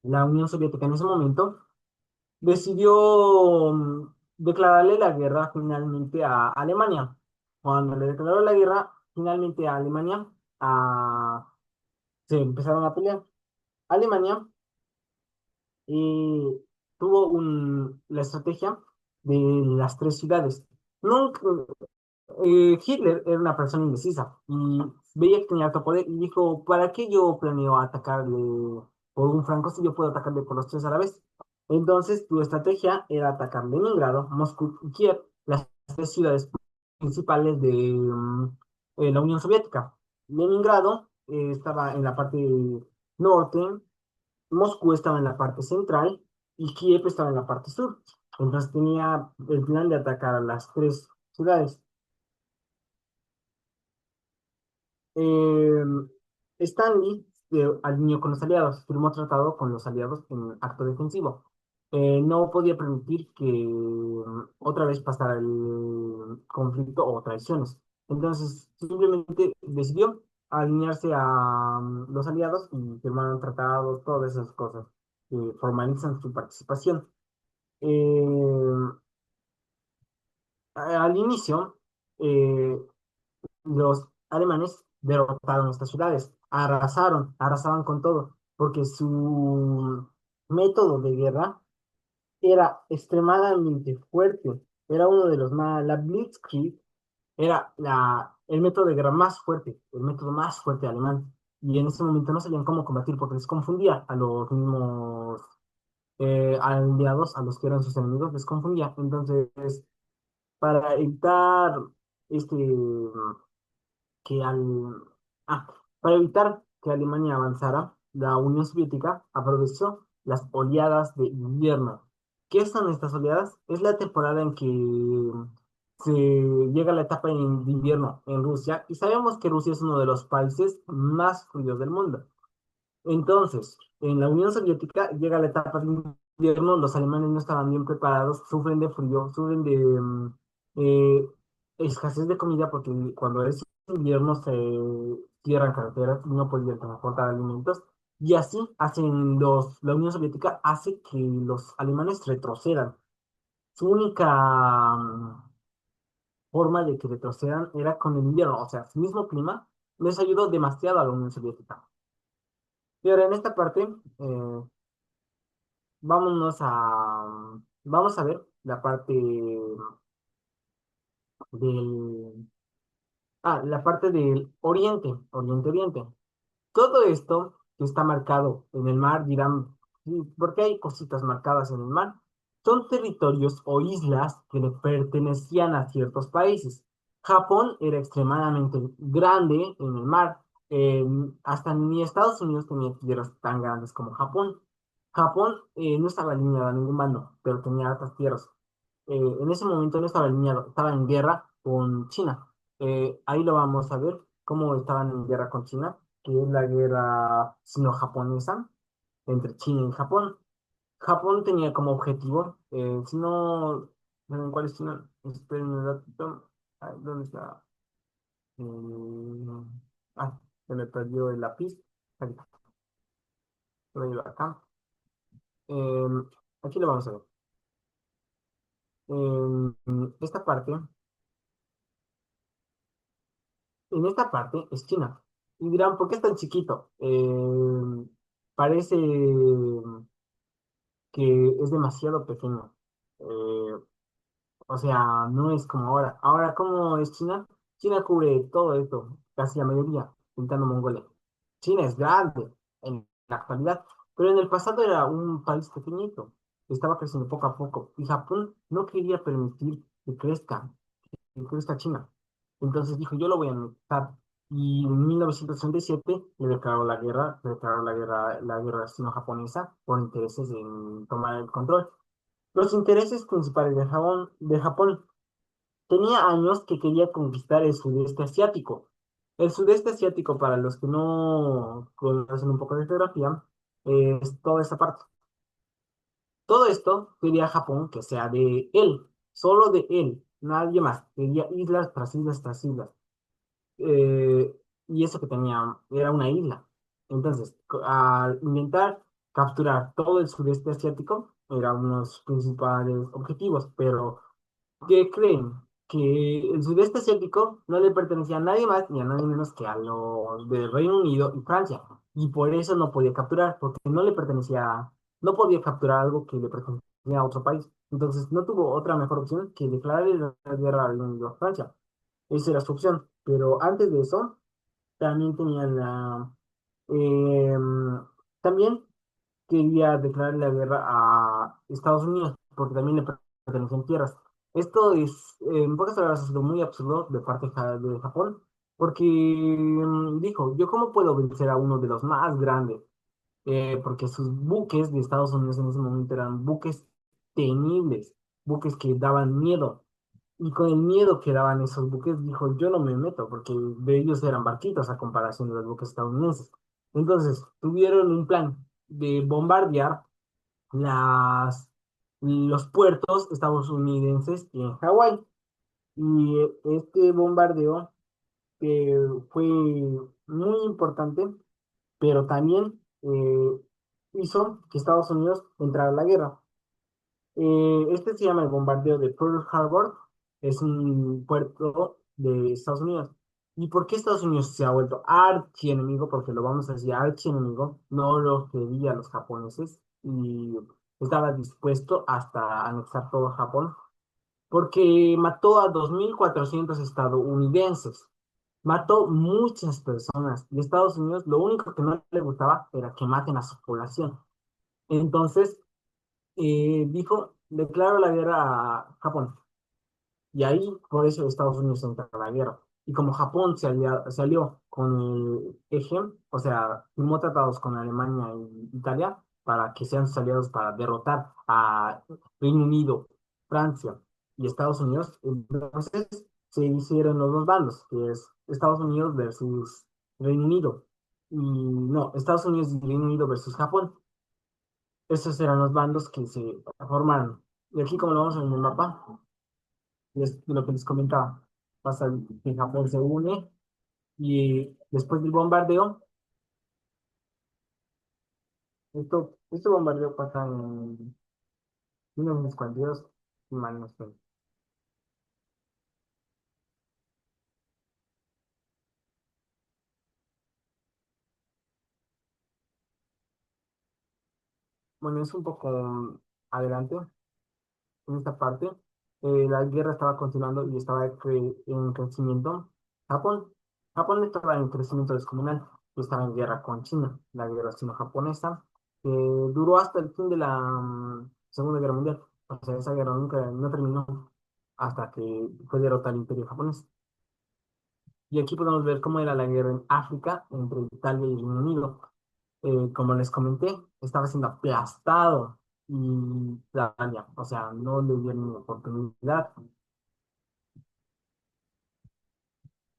la Unión Soviética en ese momento, decidió declararle la guerra finalmente a Alemania. Cuando le declaró la guerra finalmente a Alemania, se empezaron a pelear. Alemania eh, tuvo la estrategia de las tres ciudades. Nunca, Hitler era una persona indecisa y veía que tenía alto poder y dijo, ¿para qué yo planeo atacarle por un franco si yo puedo atacarle por los tres a la vez? Entonces, tu estrategia era atacar Leningrado, Moscú y Kiev, las tres ciudades principales de la Unión Soviética. Leningrado estaba en la parte norte, Moscú estaba en la parte central y Kiev estaba en la parte sur. Entonces tenía el plan de atacar a las tres ciudades. Eh, Stanley alineó con los aliados, firmó tratado con los aliados en acto defensivo. no podía permitir que otra vez pasara el conflicto o traiciones. Entonces, simplemente decidió alinearse a los aliados y firmaron tratados, todas esas cosas que formalizan su participación. Eh, Al inicio, los alemanes derrotaron estas ciudades, arrasaban con todo, porque su método de guerra era extremadamente fuerte. Era uno de los más, la Blitzkrieg era el método de guerra más fuerte, el método más fuerte alemán. Y en ese momento no sabían cómo combatir porque les confundía a los mismos aliados, a los que eran sus enemigos, les confundía. Entonces, para evitar este, que al, ah, para evitar que Alemania avanzara, la Unión Soviética aprovechó las oleadas de invierno. ¿Qué son estas oleadas? Es la temporada en que se llega la etapa de invierno en Rusia y sabemos que Rusia es uno de los países más fríos del mundo. Entonces, en la Unión Soviética llega la etapa de invierno, los alemanes no estaban bien preparados, sufren de frío, sufren de eh, escasez de comida porque cuando es invierno se cierran carreteras y no podían transportar alimentos. Y así la Unión Soviética hace que los alemanes retrocedan. Su única forma de que retrocedan era con el invierno, o sea, su mismo clima les ayudó demasiado a la Unión Soviética. Y ahora en esta parte, vamos a ver la parte la parte del Oriente. Todo esto que está marcado en el mar, dirán, "Sí, ¿por qué hay cositas marcadas en el mar? Son territorios o islas que le pertenecían a ciertos países. Japón era extremadamente grande en el mar. eh, Hasta ni Estados Unidos tenía tierras tan grandes como Japón. Japón no estaba alineado a ningún bando, pero tenía otras tierras. En ese momento no estaba alineado, estaba en guerra con China. Ahí lo vamos a ver, cómo estaban en guerra con China, que es la guerra sino-japonesa entre China y Japón. Japón tenía como objetivo, si no, ¿saben cuál es China? Esperen un ratito. Ay, ¿dónde está? Mm, ah, Se me perdió el lápiz. Ahí está, lo llevo acá. Aquí lo vamos a ver. Esta parte, en esta parte es China. Y dirán, ¿por qué es tan chiquito? Parece que es demasiado pequeño. Eh, o sea, no es como ahora. Ahora, ¿cómo es China? China cubre todo esto, casi la mayoría, pintando Mongolia. China es grande en la actualidad, pero en el pasado era un país pequeñito, que estaba creciendo poco a poco. Y Japón no quería permitir que crezca China. Entonces dijo, yo lo voy a anexar. Y en 1967 le declaró la guerra sino-japonesa por intereses en tomar el control. Los intereses principales de Japón tenía años que quería conquistar el sudeste asiático. El sudeste asiático, para los que no conocen un poco de geografía, es toda esa parte. Todo esto quería Japón que sea de él, solo de él, nadie más. Quería islas tras islas tras islas. eh, y eso que tenía era una isla. Entonces, al intentar capturar todo el sudeste asiático, era uno de sus principales objetivos, pero ¿qué creen? Que el sudeste asiático no le pertenecía a nadie más ni a nadie menos que a los de Reino Unido y Francia. Y por eso no podía capturar, porque no le pertenecía, no podía capturar algo que le pertenecía a otro país. Entonces no tuvo otra mejor opción que declararle la guerra al Reino Unido a Francia. Esa era su opción. Pero antes de eso, también tenía también quería declarar la guerra a Estados Unidos, porque también le pertenecen tierras. Esto es, en pocas palabras, ha sido muy absurdo de parte de Japón, porque dijo, ¿yo cómo puedo vencer a uno de los más grandes? Porque sus buques de Estados Unidos en ese momento eran buques temibles, buques que daban miedo. Y con el miedo que daban esos buques, dijo, yo no me meto, porque de ellos eran barquitos a comparación de los buques estadounidenses. Entonces, tuvieron un plan de bombardear los puertos estadounidenses en Hawái. Y este bombardeo fue muy importante, pero también hizo que Estados Unidos entrara a la guerra. Este se llama el bombardeo de Pearl Harbor, es un puerto de Estados Unidos. ¿Y por qué Estados Unidos se ha vuelto archienemigo? Porque lo vamos a decir archienemigo, no lo quería los japoneses y estaba dispuesto hasta anexar todo Japón, porque mató a 2.400 estadounidenses, mató muchas personas y Estados Unidos lo único que no le gustaba era que maten a su población. Entonces, dijo, declaro la guerra a Japón. Y ahí, por eso Estados Unidos entra a la guerra. Y como Japón se alió con el eje, o sea, firmó tratados con Alemania y Italia para que sean sus aliados para derrotar a Reino Unido, Francia y Estados Unidos, entonces se hicieron los dos bandos, que es Estados Unidos versus Reino Unido. Y no, Estados Unidos y Reino Unido versus Japón. Esos eran los bandos que se formaron. Y aquí, como lo vamos en el mapa, lo que les comentaba, pasa que Japón se une y después del bombardeo, este bombardeo pasa en 1942, si mal no estoy. Bueno, es un poco adelante en esta parte. La guerra estaba continuando y estaba en crecimiento. Japón, Japón estaba en crecimiento descomunal y estaba en guerra con China, la guerra sino-japonesa, que duró hasta el fin de la Segunda Guerra Mundial. O sea, esa guerra nunca no terminó hasta que fue derrotado el Imperio japonés. Y aquí podemos ver cómo era la guerra en África entre Italia y Reino Unido. Como les comenté, estaba siendo aplastado y Italia, o sea, no le dieron ni oportunidad.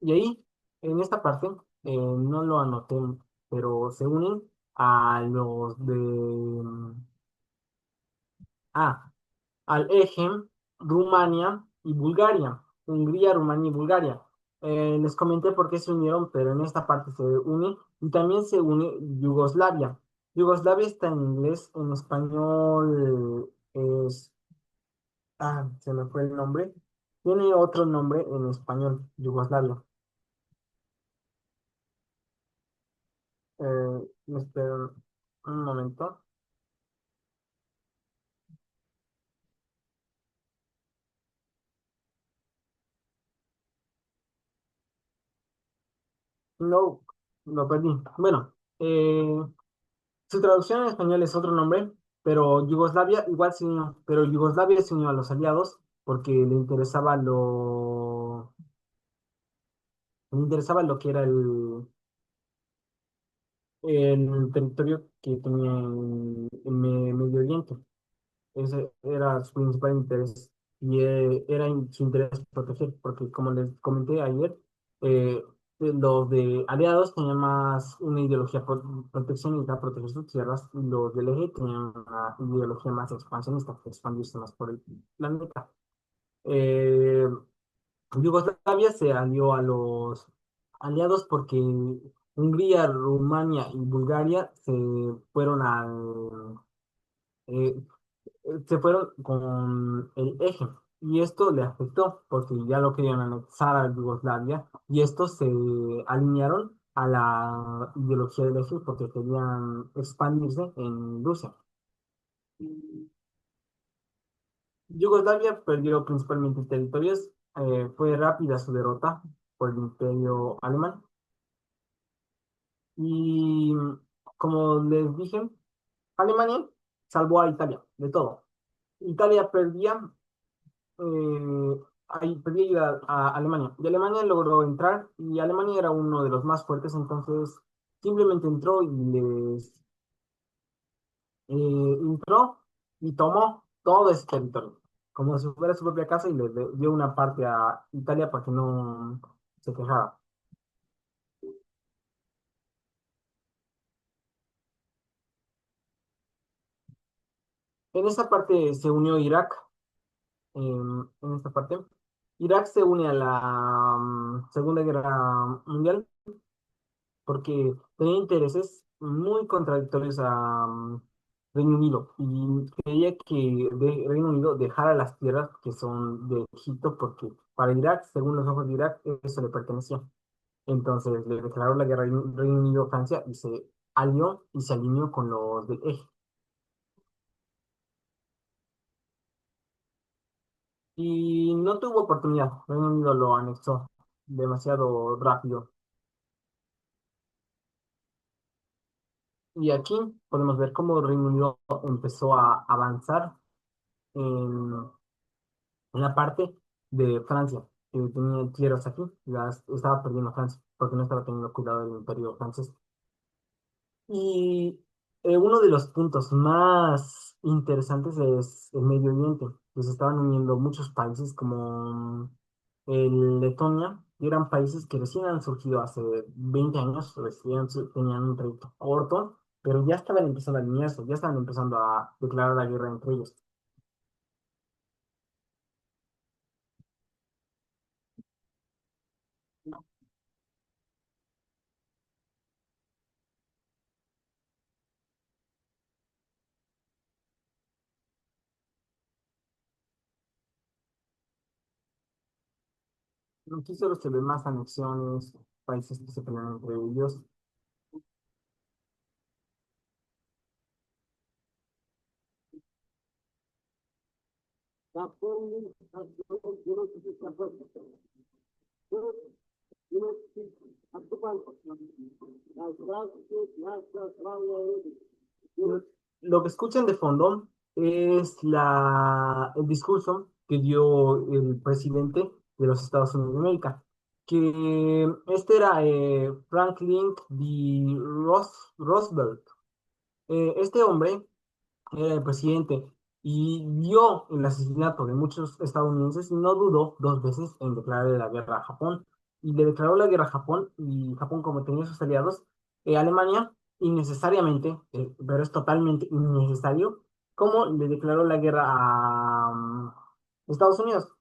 Y ahí, en esta parte, no lo anoté, pero se unen a los de, ah, al eje Rumania y Bulgaria, Hungría, Rumania y Bulgaria. Les comenté por qué se unieron, pero en esta parte se une y también se une Yugoslavia. Yugoslavia está en inglés, en español es, se me fue el nombre. Tiene otro nombre en español, Yugoslavia. Me espero un momento. No, lo perdí. Bueno, su traducción en español es otro nombre, pero Yugoslavia igual se unió, pero Yugoslavia se unió a los aliados porque le interesaba lo que era el territorio que tenía en Medio Oriente. Ese era su principal interés y era su interés proteger, porque como les comenté ayer, eh, los de aliados tenían más una ideología proteccionista, proteger sus tierras, y los del eje tenían una ideología más expansionista, expandirse más por el planeta. Eh, Yugoslavia se alió a los aliados porque Hungría, Rumania y Bulgaria eh, se fueron con el eje. Y esto le afectó porque ya lo querían anexar a Yugoslavia y estos se alinearon a la ideología del eje porque querían expandirse en Rusia. Yugoslavia perdió principalmente territorios, fue rápida su derrota por el Imperio Alemán y como les dije, Alemania salvó a Italia de todo. Italia pedía ayuda a Alemania. Y Alemania logró entrar y Alemania era uno de los más fuertes, entonces simplemente entró y tomó todo ese territorio, como si fuera su propia casa y dio una parte a Italia para que no se quejara. En esa parte se unió Irak, en esta parte. Irak se une a la Segunda Guerra Mundial porque tenía intereses muy contradictorios a Reino Unido y creía que Reino Unido dejara las tierras que son de Egipto porque para Irak, según los ojos de Irak, eso le pertenecía. Entonces le declaró la guerra Reino Unido a Francia y se alió y se alineó con los del eje. Y no tuvo oportunidad. Reino Unido lo anexó demasiado rápido. Y aquí podemos ver cómo Reino Unido empezó a avanzar en, en la parte de Francia, que tenía tierras aquí, las estaba perdiendo Francia, porque no estaba teniendo cuidado del imperio francés. Y uno de los puntos más interesantes es el Medio Oriente, que se estaban uniendo muchos países como Letonia, y eran países que recién han surgido hace 20 años, recién tenían un trayecto corto, pero ya estaban empezando a alinearse, ya estaban empezando a declarar la guerra entre ellos. Aquí solo se ven más anexiones, países que se pelean entre ellos. Lo que escuchan de fondo es el discurso que dio el presidente de los Estados Unidos de América, que este era Franklin D. Roosevelt. Este hombre era el presidente y vio el asesinato de muchos estadounidenses y no dudó dos veces en declararle la guerra a Japón. Y le declaró la guerra a Japón y Japón, como tenía sus aliados, Alemania, innecesariamente, pero es totalmente innecesario, como le declaró la guerra a Estados Unidos.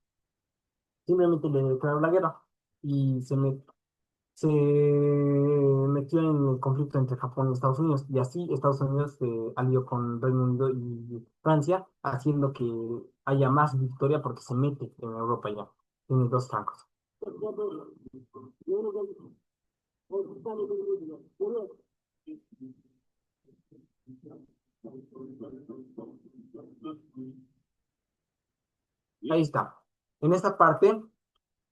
Simplemente le declaró la guerra y se metió en el conflicto entre Japón y Estados Unidos, y así Estados Unidos se alió con Reino Unido y Francia, haciendo que haya más victoria porque se mete en Europa ya. Tiene dos francos. Ahí está. En esta parte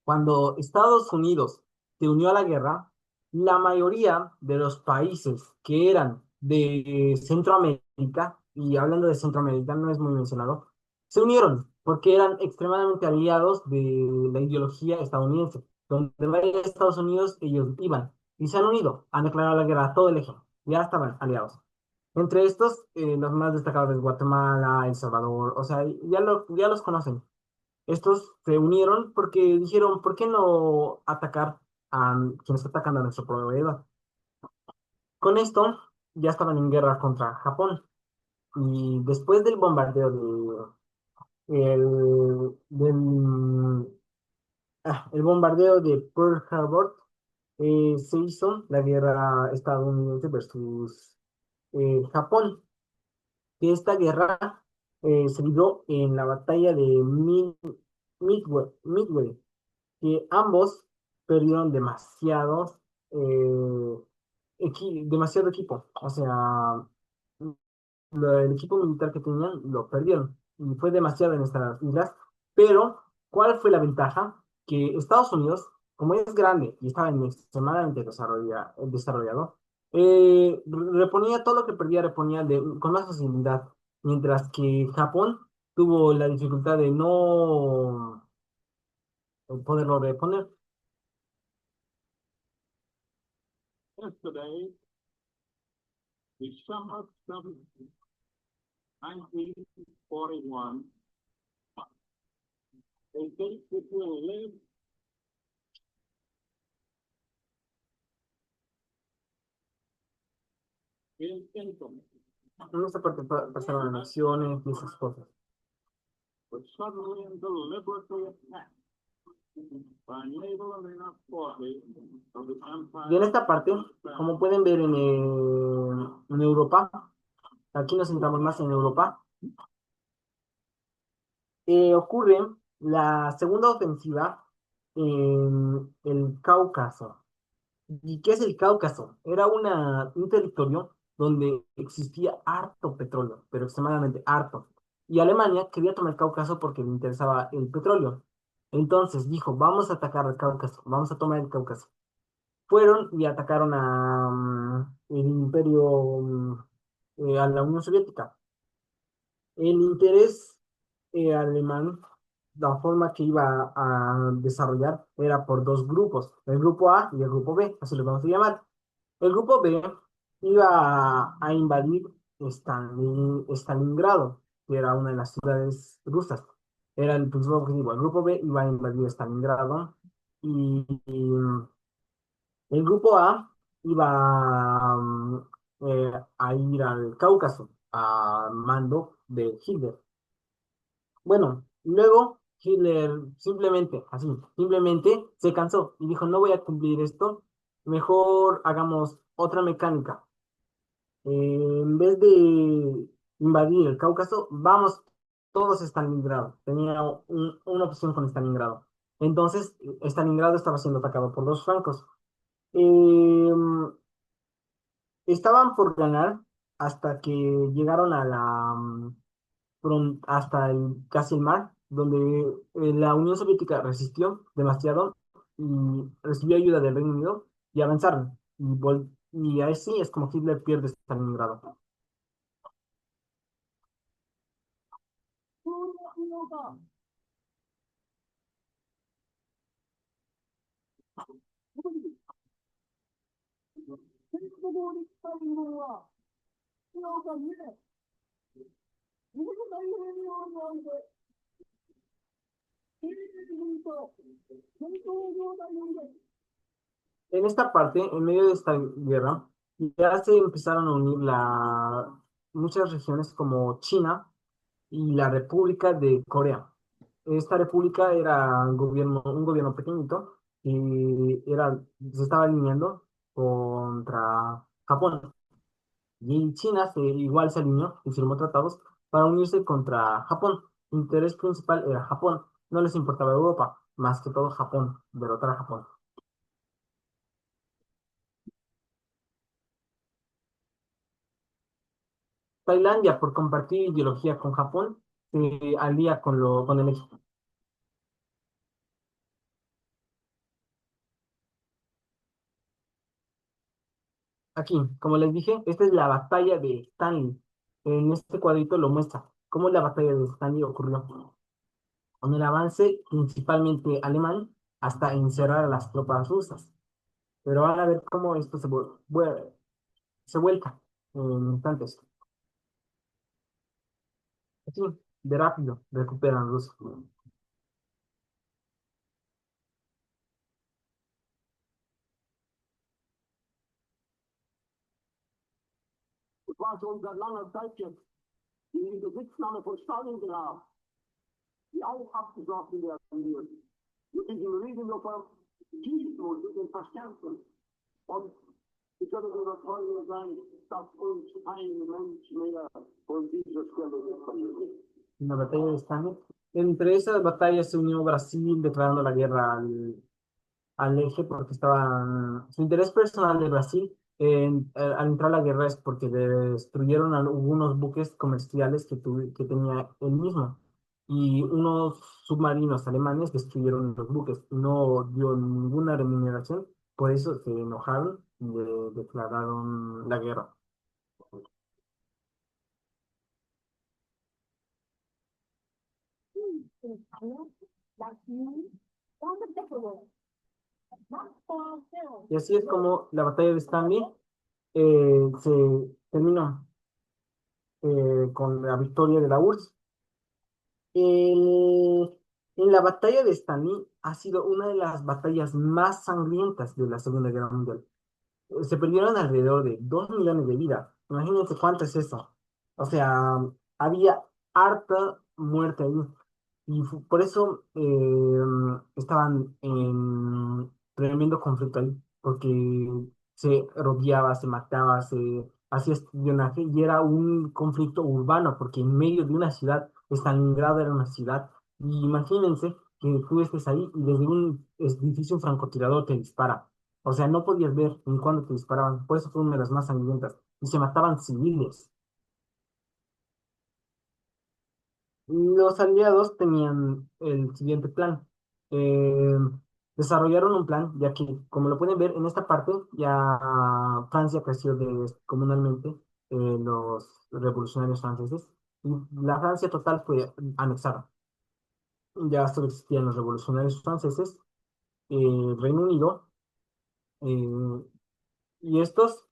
cuando Estados Unidos se unió a la guerra, la mayoría de los países que eran de Centroamérica, y hablando de Centroamérica no es muy mencionado, se unieron porque eran extremadamente aliados de la ideología estadounidense. Donde vaya Estados Unidos, ellos iban y se han unido, han declarado la guerra a todo el eje, ya estaban aliados. Entre estos, los más destacados es Guatemala, El Salvador, o sea, ya los conocen. Estos se unieron porque dijeron, ¿por qué no atacar a quienes atacan a nuestro proveedor? Con esto ya estaban en guerra contra Japón y después del bombardeo el bombardeo de Pearl Harbor, se hizo la guerra estadounidense versus Japón. Que esta guerra se libró en la batalla de Midway, que ambos perdieron demasiado equipo. O sea, el equipo militar que tenían lo perdieron y fue demasiado en estas islas. Pero, ¿cuál fue la ventaja? Que Estados Unidos, como es grande y estaba extremadamente desarrollado, reponía todo lo que perdía, reponía con más facilidad, mientras que Japón tuvo la dificultad de no poderlo reponer. Yesterday, December 7th, 1941, a date which will live in infamy. En esta parte pasaron elecciones y esas cosas. Y en esta parte, como pueden ver en Europa, aquí nos centramos más en Europa, ocurre la segunda ofensiva en el Cáucaso. ¿Y qué es el Cáucaso? Era un territorio donde existía harto petróleo, pero extremadamente harto. Y Alemania quería tomar el Cáucaso porque le interesaba el petróleo. Entonces dijo, vamos a atacar el Cáucaso, vamos a tomar el Cáucaso. Fueron y atacaron el imperio, a la Unión Soviética. El interés alemán, la forma que iba a desarrollar era por dos grupos, el grupo A y el grupo B, así lo vamos a llamar. El grupo B iba a invadir Stalingrado, que era una de las ciudades rusas. Era el principal objetivo. El grupo B iba a invadir Stalingrado y el grupo A iba a ir al Cáucaso a mando de Hitler. Bueno, luego Hitler simplemente, así, simplemente se cansó y dijo, no voy a cumplir esto, mejor hagamos otra mecánica. En vez de invadir el Cáucaso, vamos todos a Stalingrado. Tenía una opción con Stalingrado. Entonces, Stalingrado estaba siendo atacado por dos francos. Eh, Estaban por ganar hasta que llegaron a hasta casi el mar, donde la Unión Soviética resistió demasiado y recibió ayuda del Reino Unido y avanzaron. Y así es como Hitler pierde Stalingrado. En esta parte, en medio de esta guerra, ya se empezaron a unir muchas regiones como China y la República de Corea. Esta república era un gobierno pequeñito y se estaba alineando contra Japón. Y China igual se alineó y firmó tratados para unirse contra Japón. Su interés principal era Japón. No les importaba Europa, más que todo Japón, derrotar a Japón. Tailandia, por compartir ideología con Japón, se alía con el ex. Aquí, como les dije, esta es la batalla de Stanley. En este cuadrito lo muestra cómo la batalla de Stanley ocurrió. Con el avance principalmente alemán hasta encerrar a las tropas rusas. Pero van a ver cómo esto se vuelca en instantes. Así, de rápido, recuperan Rusia. Es war schon seit langer Zeit jetzt die Besitznahme von Stalingrad, die auch abgeschlossen werden wird. Mit diesem Riegel von Kiew und mit den Verstärkern. Und ich würde so überzeugt sein, dass uns kein Mensch mehr von dieser Stelle verliert. En la batalla de Stanley. Entre esas batallas se unió Brasil declarando la guerra al eje porque su interés personal de Brasil al entrar a la guerra es porque destruyeron algunos buques comerciales que tenía él mismo y unos submarinos alemanes destruyeron los buques, no dio ninguna remuneración, por eso se enojaron y le declararon la guerra. Y así es como la batalla de Stanley se terminó con la victoria de la URSS. El- en la batalla de Stanley ha sido una de las batallas más sangrientas de la Segunda Guerra Mundial. Se perdieron alrededor de 2 millones de vidas. Imagínense cuánto es eso. O sea, había harta muerte ahí. Y por eso estaban en tremendo conflicto ahí, porque se rodeaba, se mataba, se hacía espionaje y era un conflicto urbano, porque en medio de una ciudad, Stalingrado era una ciudad. Y imagínense que tú estés ahí y desde un edificio un francotirador te dispara. O sea, no podías ver en cuándo te disparaban. Por eso fue una de las más sangrientas. Y se mataban civiles. Los aliados tenían el siguiente plan. Eh, Desarrollaron un plan, ya que, como lo pueden ver en esta parte, ya Francia creció comunalmente, los revolucionarios franceses, y la Francia total fue anexada. Ya solo existían los revolucionarios franceses, Reino Unido, eh, y estos,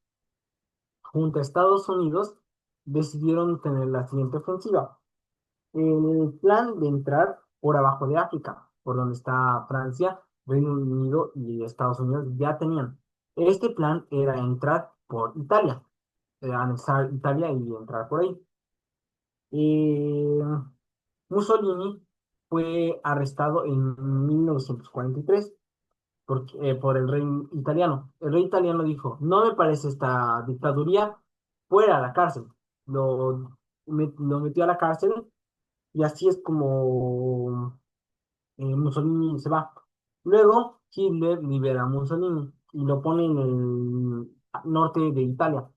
junto a Estados Unidos, decidieron tener la siguiente ofensiva. El plan de entrar por abajo de África, por donde está Francia, Reino Unido y Estados Unidos, ya tenían. Este plan era entrar por Italia, anexar Italia y entrar por ahí. Eh, Mussolini fue arrestado en 1943 por el rey italiano. El rey italiano dijo, no me parece esta dictaduría, fuera a la cárcel. Lo metió a la cárcel y así es como Mussolini se va. Luego Hitler libera a Mussolini y lo pone en el norte de Italia.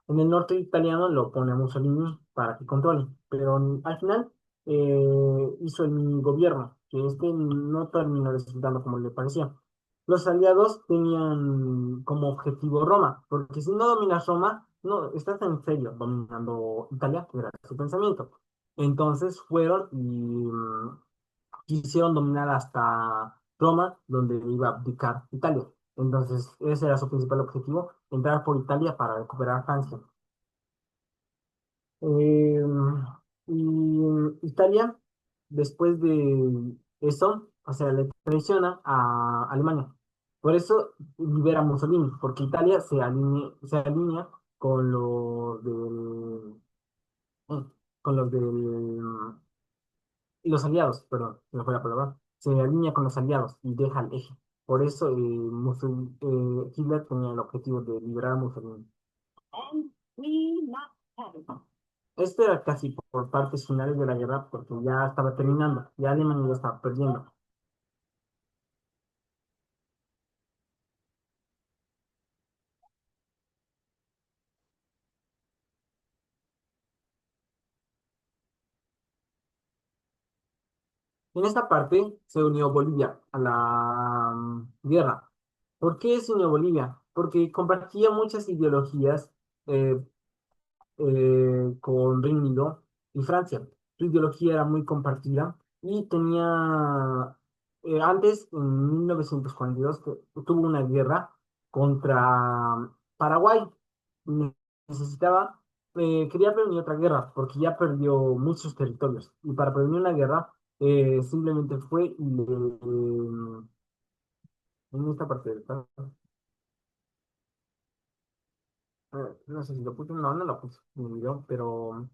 En el norte italiano lo pone a Mussolini para que controle, pero al final hizo el mini gobierno, que este no terminó resultando como le parecía. Los aliados tenían como objetivo Roma, porque si no dominas Roma, no, estás en serio dominando Italia, que era su pensamiento. Entonces fueron y quisieron dominar hasta Roma, donde iba a abdicar Italia. Entonces, ese era su principal objetivo, entrar por Italia para recuperar Francia. Eh, y Italia, después de eso, o sea, le traiciona a Alemania. Por eso libera a Mussolini, porque Italia se alinea con eh, los aliados, perdón, se me fue la palabra, se alinea con los aliados y deja el eje. Por eso Hitler tenía el objetivo de liberar a Mussolini. Esto era casi por partes finales de la guerra, porque ya estaba terminando, ya Alemania ya estaba perdiendo. En esta parte se unió Bolivia a la guerra. ¿Por qué se unió Bolivia? Porque compartía muchas ideologías eh, con Reino Unido y Francia. Su ideología era muy compartida y tenía, antes, en 1942, tuvo una guerra contra Paraguay. Necesitaba, quería prevenir otra guerra porque ya perdió muchos territorios. Y para prevenir una guerra, simplemente fue y en esta parte del no sé si lo puse, no, no lo puse en el video, pero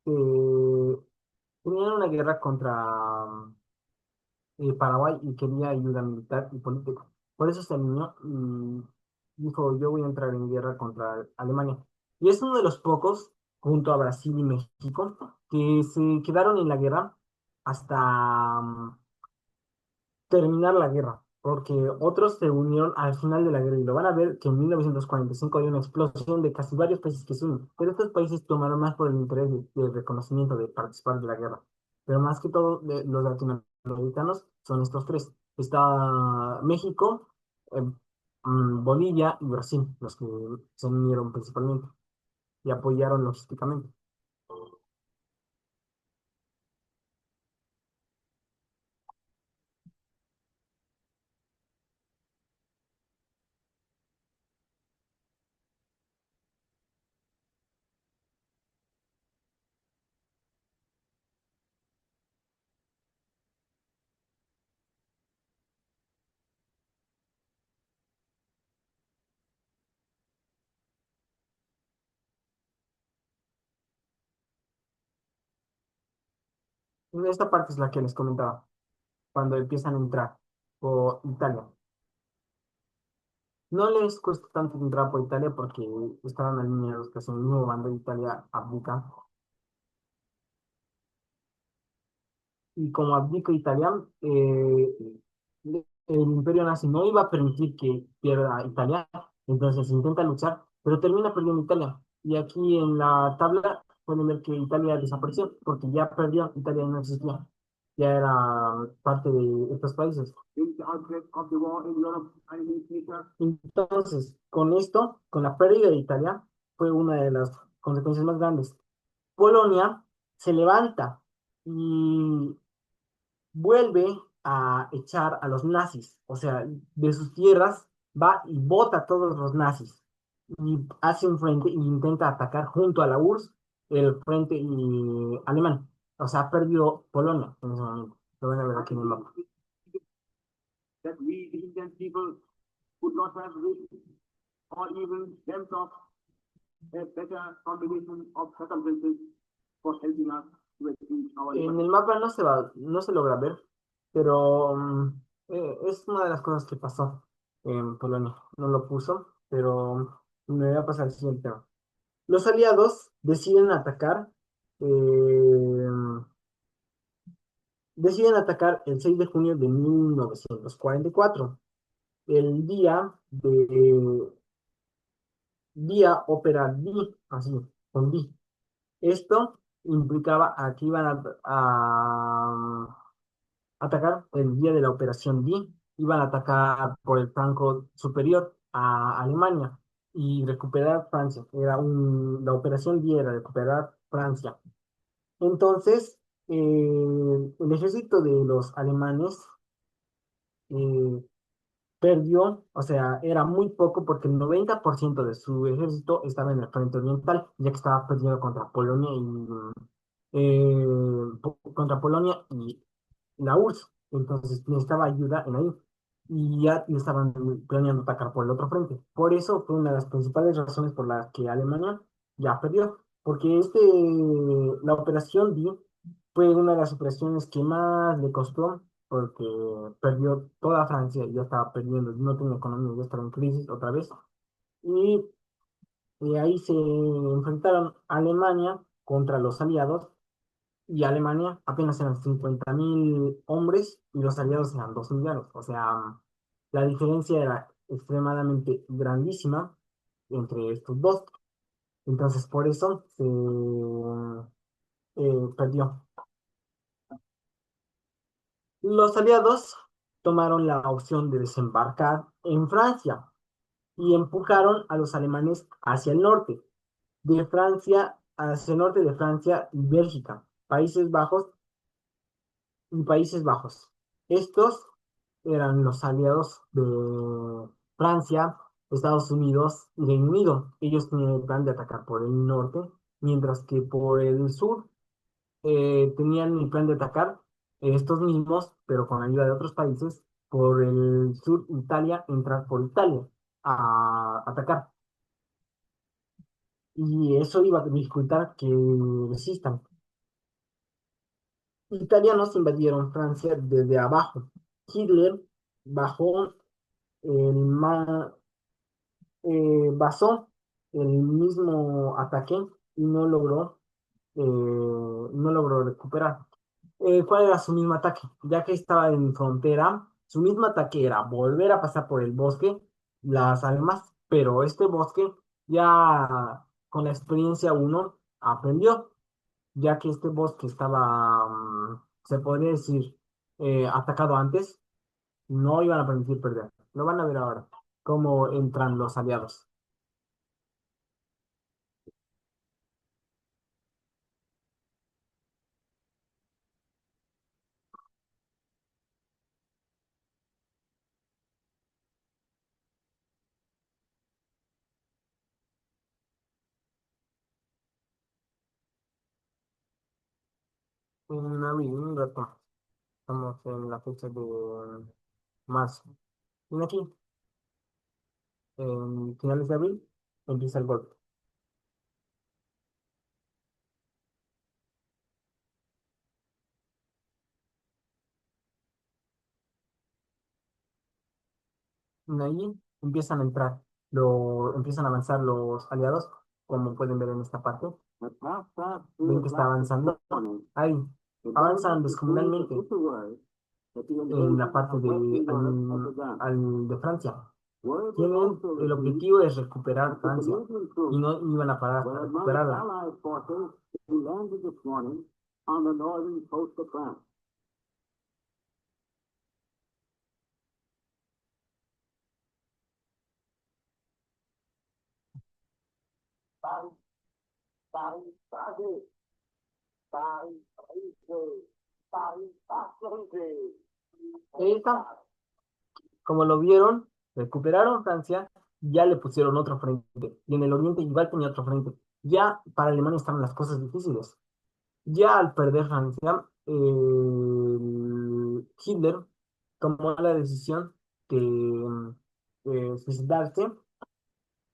eh, tenían una guerra contra Paraguay y quería ayuda militar y política. Por eso se alineó y dijo, yo voy a entrar en guerra contra Alemania. Y es uno de los pocos, junto a Brasil y México, que se quedaron en la guerra hasta terminar la guerra, porque otros se unieron al final de la guerra y lo van a ver que en 1945 hay una explosión de casi varios países que se unen, pero estos países tomaron más por el interés de reconocimiento de participar de la guerra, pero más que todo los latinoamericanos son estos tres, está México, eh, Bolivia y Brasil, los que se unieron principalmente y apoyaron logísticamente. Esta parte es la que les comentaba, cuando empiezan a entrar por Italia. No les cuesta tanto entrar por Italia porque estaban alineados casi en el mismo bando de Italia abdica. Y como abdica Italia, el imperio nazi no iba a permitir que pierda Italia, entonces intenta luchar, pero termina perdiendo Italia. Y aquí en la tabla pueden ver que Italia desapareció, porque ya perdió, Italia no existía, ya era parte de estos países. Entonces, con esto, con la pérdida de Italia, fue una de las consecuencias más grandes. Polonia se levanta y vuelve a echar a los nazis, o sea, de sus tierras va y bota a todos los nazis y hace un frente e intenta atacar junto a la URSS el frente alemán. O sea, perdió Polonia en ese momento. Lo van a ver aquí en el mapa. That we Indian people could not have wished or even dreamt of a better combination of circumstances for helping us to achieve our. En el mapa no se logra ver, pero es una de las cosas que pasó en Polonia. No lo puso, pero me voy a pasar al siguiente tema. Los aliados deciden atacar el 6 de junio de 1944, el día Ópera D, así, con D. Esto implicaba a que iban a atacar el día de la Operación D, iban a atacar por el flanco superior a Alemania y recuperar Francia. La Operación D era recuperar Francia. Entonces, el ejército de los alemanes eh, perdió, o sea, era muy poco porque el 90% de su ejército estaba en el frente oriental, ya que estaba perdiendo contra Polonia y la URSS. Entonces necesitaba ayuda en ahí. Y ya estaban planeando atacar por el otro frente. Por eso fue una de las principales razones por las que Alemania ya perdió. Porque la operación D fue una de las operaciones que más le costó, porque perdió toda Francia, ya estaba perdiendo, no tenía economía, ya estaba en crisis otra vez. Y, y ahí se enfrentaron Alemania contra los aliados y Alemania apenas eran 50.000 hombres y los aliados eran 2 millones. O sea, la diferencia era extremadamente grandísima entre estos dos. Entonces, por eso se perdió. Los aliados tomaron la opción de desembarcar en Francia y empujaron a los alemanes hacia el norte, hacia el norte de Francia y Bélgica, Países Bajos. Estos eran los aliados de Francia, Estados Unidos y Reino Unido. Ellos tenían el plan de atacar por el norte, mientras que por el sur tenían el plan de atacar estos mismos, pero con ayuda de otros países, por el sur Italia, entrar por Italia a atacar. Y eso iba a dificultar que resistan. Italianos invadieron Francia desde abajo. Hitler bajó el ma- basó el mismo ataque y no logró recuperar. ¿Cuál era su mismo ataque? Ya que estaba en frontera, su mismo ataque era volver a pasar por el bosque, las almas, pero este bosque ya con la experiencia uno aprendió, ya que este bosque estaba, se podría decir, atacado antes, no iban a permitir perder. Lo van a ver ahora, cómo entran los aliados. En abril, un rato, estamos en la fecha de marzo. Y aquí, en finales de abril, empieza el golpe. Ahí empiezan a entrar, empiezan a avanzar los aliados, como pueden ver en esta parte. Ven que está avanzando. Ahí, avanzan descomunalmente en la parte de Francia. Tienen, el objetivo es recuperar Francia y no iban a parar hasta recuperarla. Ahí está. Como lo vieron, recuperaron Francia, ya le pusieron otro frente. Y en el oriente igual tenía otro frente. Ya para Alemania estaban las cosas difíciles. Ya al perder Francia, Hitler tomó la decisión de suicidarse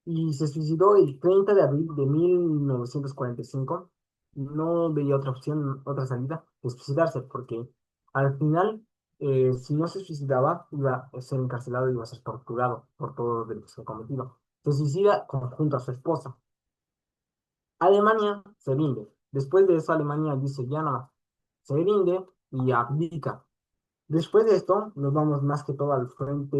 y se suicidó el 30 de abril de 1945. No veía otra opción, otra salida que suicidarse, porque al final, si no se suicidaba, iba a ser encarcelado y iba a ser torturado por todo los delitos que ha cometido. Se suicida junto a su esposa. Alemania se rinde. Después de eso, Alemania dice ya nada más. Se rinde y abdica. Después de esto, nos vamos más que todo al frente,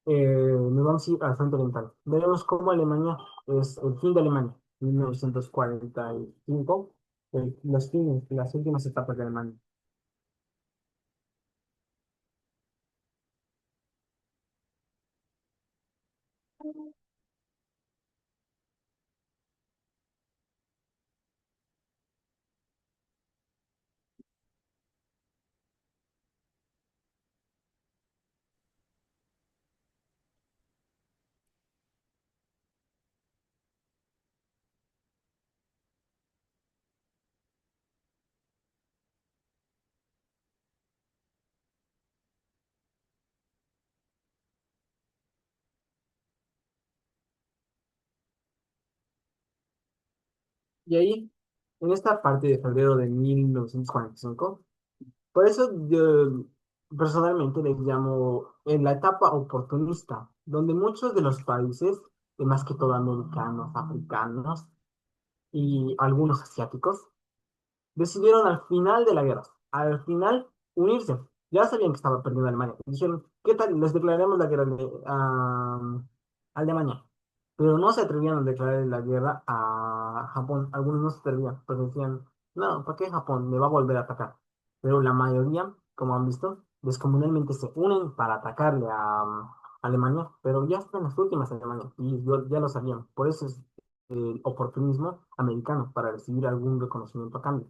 nos vamos a ir al frente oriental. Veremos cómo Alemania es el fin de Alemania, 1945, las últimas etapas de Alemania. Y ahí, en esta parte de febrero de 1945, por eso yo personalmente les llamo en la etapa oportunista, donde muchos de los países, más que todo americanos, africanos y algunos asiáticos, decidieron al final de la guerra, al final unirse. Ya sabían que estaba perdiendo Alemania. Dijeron, ¿qué tal? Les declararemos la guerra a Alemania. Pero no se atrevían a declarar la guerra a Japón. Algunos no se atrevían, pues decían, no, ¿para qué Japón me va a volver a atacar? Pero la mayoría, como han visto, descomunalmente se unen para atacarle a Alemania, pero ya están las últimas Alemania y ya lo sabían. Por eso es el oportunismo americano, para recibir algún reconocimiento a cambio.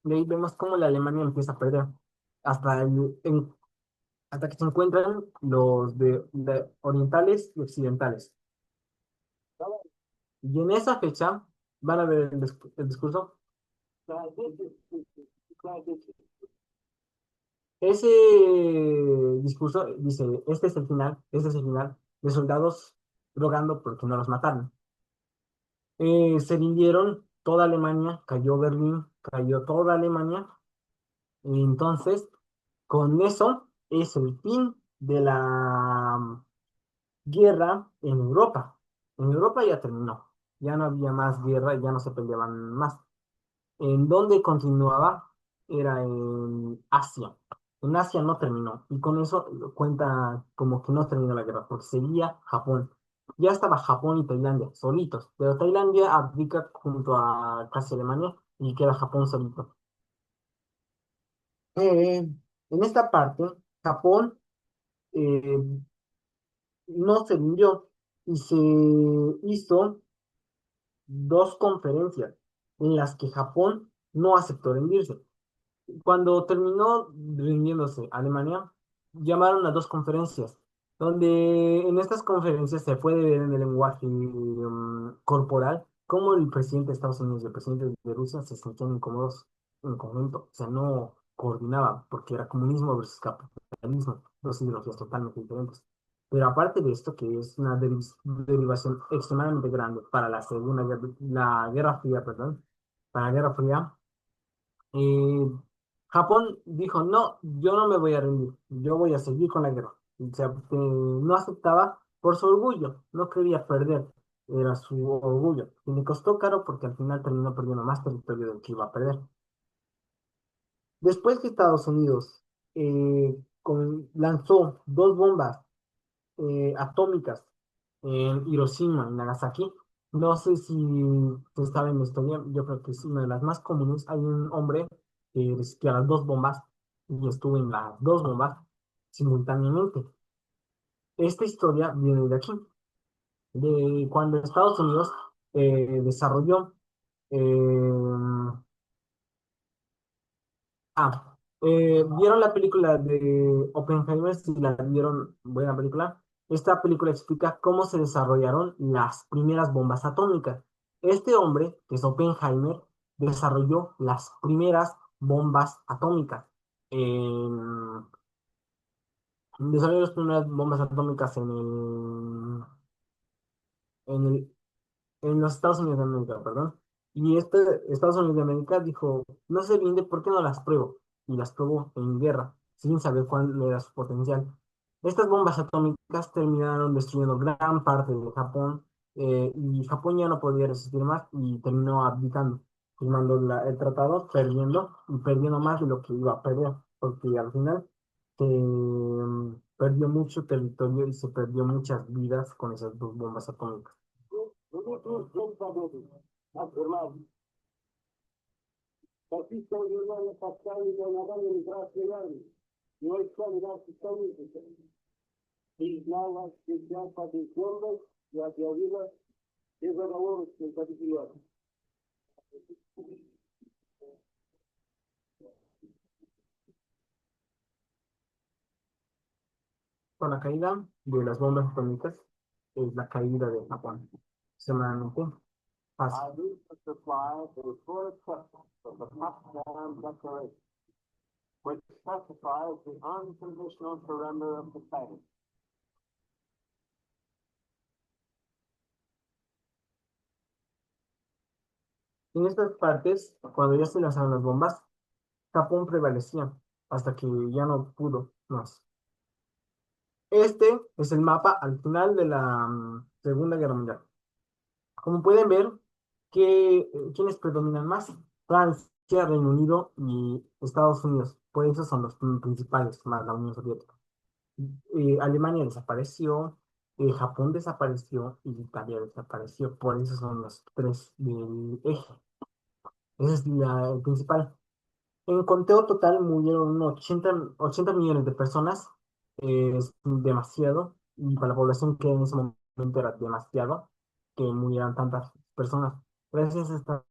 Y ahí vemos cómo la Alemania empieza a perder hasta que se encuentran los de orientales y occidentales. Y en esa fecha van a ver el discurso. Ese discurso dice, este es el final de soldados rogando porque no los mataron. Se rindieron toda Alemania, cayó Berlín, cayó toda Alemania. Y entonces, con eso es el fin de la guerra en Europa. En Europa ya terminó. Ya no había más guerra, ya no se peleaban más. En donde continuaba era en Asia. En Asia no terminó. Y con eso cuenta como que no terminó la guerra, porque seguía Japón. Ya estaba Japón y Tailandia solitos, pero Tailandia abdica junto a casi Alemania y queda Japón solito. En esta parte, Japón eh, no se rindió y se hizo dos conferencias en las que Japón no aceptó rendirse. Cuando terminó rindiéndose Alemania, llamaron a dos conferencias, donde en estas conferencias se puede ver en el lenguaje corporal cómo el presidente de Estados Unidos y el presidente de Rusia se sentían incómodos en conjunto. O sea, no coordinaba, porque era comunismo versus capitalismo, dos ideologías totalmente diferentes. Pero aparte de esto, que es una derivación extremadamente grande para la Guerra Fría, perdón, para la Guerra Fría, eh, Japón dijo, no, yo no me voy a rendir, yo voy a seguir con la guerra. O sea, no aceptaba por su orgullo, no quería perder, era su orgullo. Y le costó caro porque al final terminó perdiendo más territorio del que iba a perder. Después que Estados Unidos lanzó dos bombas atómicas en Hiroshima y Nagasaki. No sé si tú sabes la historia, yo creo que es una de las más comunes. Hay un hombre que resistió a las dos bombas y estuvo en las dos bombas simultáneamente. Esta historia viene de aquí, de cuando Estados Unidos desarrolló eh, ¿vieron la película de Oppenheimer? Si la vieron, buena película. Esta película explica cómo se desarrollaron las primeras bombas atómicas. Este hombre, que es Oppenheimer, desarrolló las primeras bombas atómicas. En- Desarrolló las primeras bombas atómicas en en los Estados Unidos de América, perdón. Y este Estados Unidos de América dijo, no se rinde, ¿por qué no las pruebo? Y las probó en guerra, sin saber cuál era su potencial. Estas bombas atómicas terminaron destruyendo gran parte de Japón, y Japón ya no podía resistir más y terminó abdicando, firmando el tratado, perdiendo y perdiendo más de lo que iba a perder, porque al final perdió mucho territorio y se perdió muchas vidas con esas dos bombas atómicas. Con la caída de las bombas atómicas, es la caída de Japón. Semanalmente pasa. En estas partes, cuando ya se lanzaron las bombas, Japón prevalecía hasta que ya no pudo más. Este es el mapa al final de la Segunda Guerra Mundial. Como pueden ver, ¿quiénes predominan más? Francia, Reino Unido y Estados Unidos. Por eso son los principales, más la Unión Soviética. Alemania desapareció, Japón desapareció y Italia desapareció. Por eso son los tres del eje. Ese es el principal. En conteo total murieron unos 80 millones de personas. Es demasiado. Y para la población que en ese momento era demasiado que murieran tantas personas. Gracias a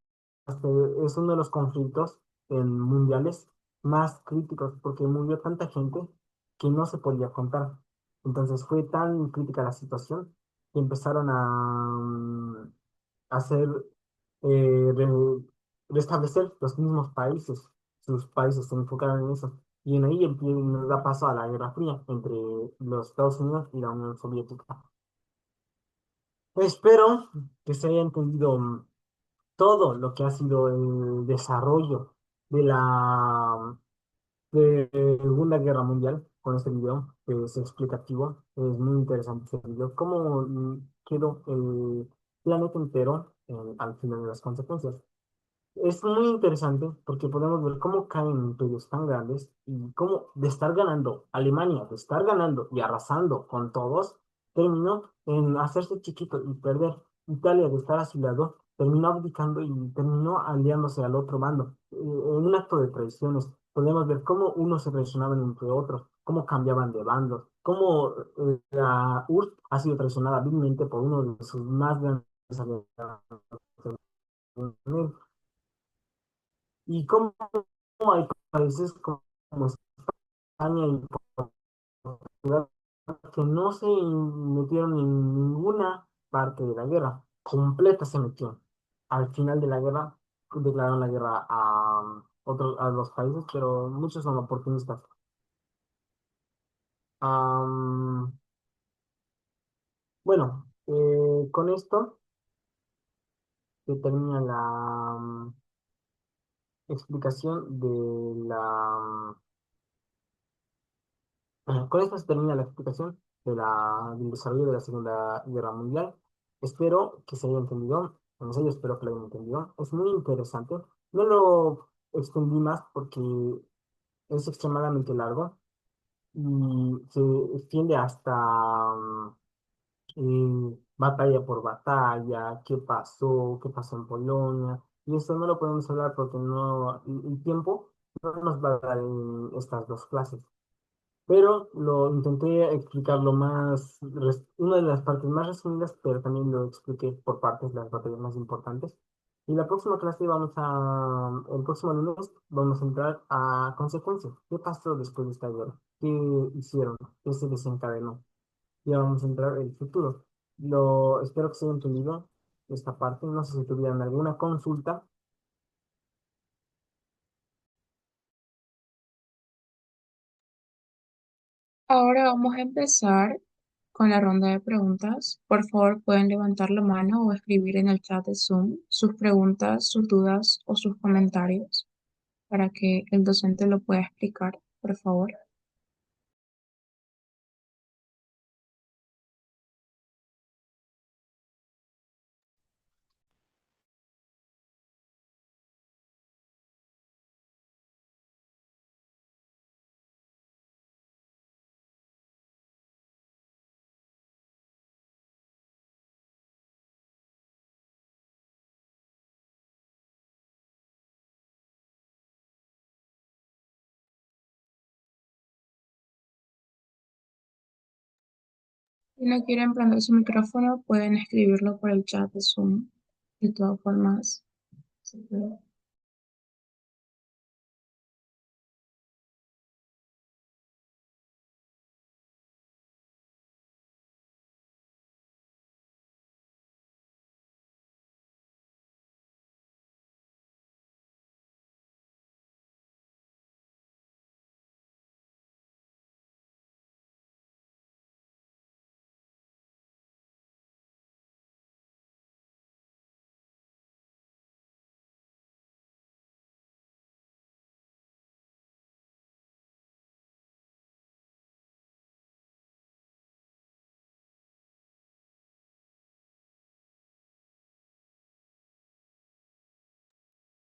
es uno de los conflictos mundiales más críticos porque murió tanta gente que no se podía contar. Entonces fue tan crítica la situación que empezaron a hacer, restablecer los mismos países. Sus países se enfocaron en eso. Y en ahí nos da paso a la Guerra Fría entre los Estados Unidos y la Unión Soviética. Espero que se haya entendido todo lo que ha sido el desarrollo de la Segunda Guerra Mundial con este video, que es explicativo. Es muy interesante este video. Cómo quedó el planeta entero al final de las consecuencias. Es muy interesante porque podemos ver cómo caen imperios tan grandes y cómo de estar ganando Alemania, de estar ganando y arrasando con todos, terminó en hacerse chiquito y perder. Italia, de estar a su lado, terminó abdicando y terminó aliándose al otro bando. En un acto de traiciones, podemos ver cómo unos se traicionaban entre otros, cómo cambiaban de bandos, cómo la URSS ha sido traicionada vilmente por uno de sus más grandes aliados. Y cómo hay países como España y Portugal que no se metieron en ninguna parte de la guerra, completa se metió. Al final de la guerra declararon la guerra a los países, pero muchos son oportunistas. Am, bueno, con esto se termina la explicación de la con esto se termina la explicación del desarrollo de la Segunda Guerra Mundial. Espero que se haya entendido. En serio, espero que lo hayan entendido. Es muy interesante. No lo extendí más porque es extremadamente largo y se extiende hasta batalla por batalla, qué pasó en Polonia. Y esto no lo podemos hablar porque no, el tiempo no nos va a dar en estas dos clases, pero lo intenté explicar una de las partes más resumidas, pero también lo expliqué por partes, las batallas más importantes. Y la próxima clase el próximo lunes vamos a entrar a consecuencias. ¿Qué pasó después de esta guerra? ¿Qué hicieron? ¿Qué se desencadenó? Y vamos a entrar el futuro. Espero que se haya entendido esta parte. No sé si tuvieran alguna consulta. Ahora vamos a empezar con la ronda de preguntas. Por favor, pueden levantar la mano o escribir en el chat de Zoom sus preguntas, sus dudas o sus comentarios para que el docente lo pueda explicar, por favor. Si no quieren prender su micrófono, pueden escribirlo por el chat de Zoom. De todas formas, se puede.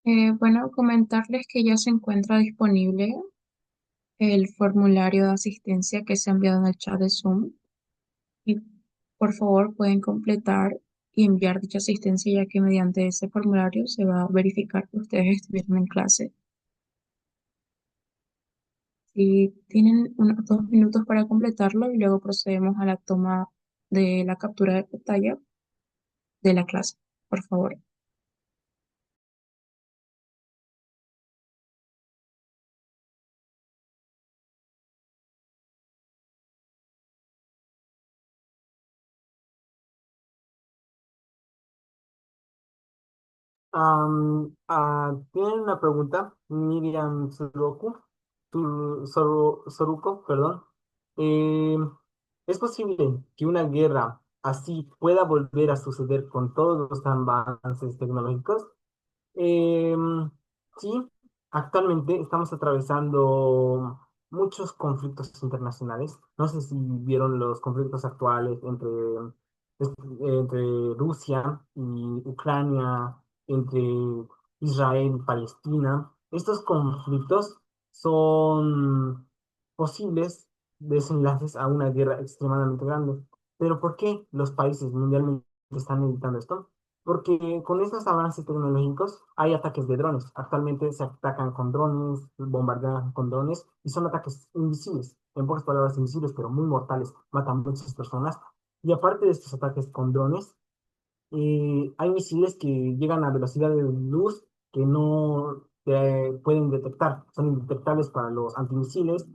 Bueno, comentarles que ya se encuentra disponible el formulario de asistencia que se ha enviado en el chat de Zoom y por favor pueden completar y enviar dicha asistencia ya que mediante ese formulario se va a verificar que ustedes estuvieron en clase. Si tienen unos 2 minutos para completarlo y luego procedemos a la toma de la captura de pantalla de la clase, por favor. Tienen una pregunta, Miriam Soruko, perdón. Eh, ¿Es posible que una guerra así pueda volver a suceder con todos los avances tecnológicos? Sí, actualmente estamos atravesando muchos conflictos internacionales. No sé si vieron los conflictos actuales entre Rusia y Ucrania, entre Israel y Palestina. Estos conflictos son posibles desenlaces a una guerra extremadamente grande. Pero ¿por qué los países mundialmente están evitando esto? Porque con estos avances tecnológicos hay ataques de drones. Actualmente se atacan con drones, bombardean con drones y son ataques invisibles. En pocas palabras, invisibles, pero muy mortales. Matan muchas personas. Y aparte de estos ataques con drones, hay misiles que llegan a velocidad de luz que no pueden detectar. Son indetectables para los antimisiles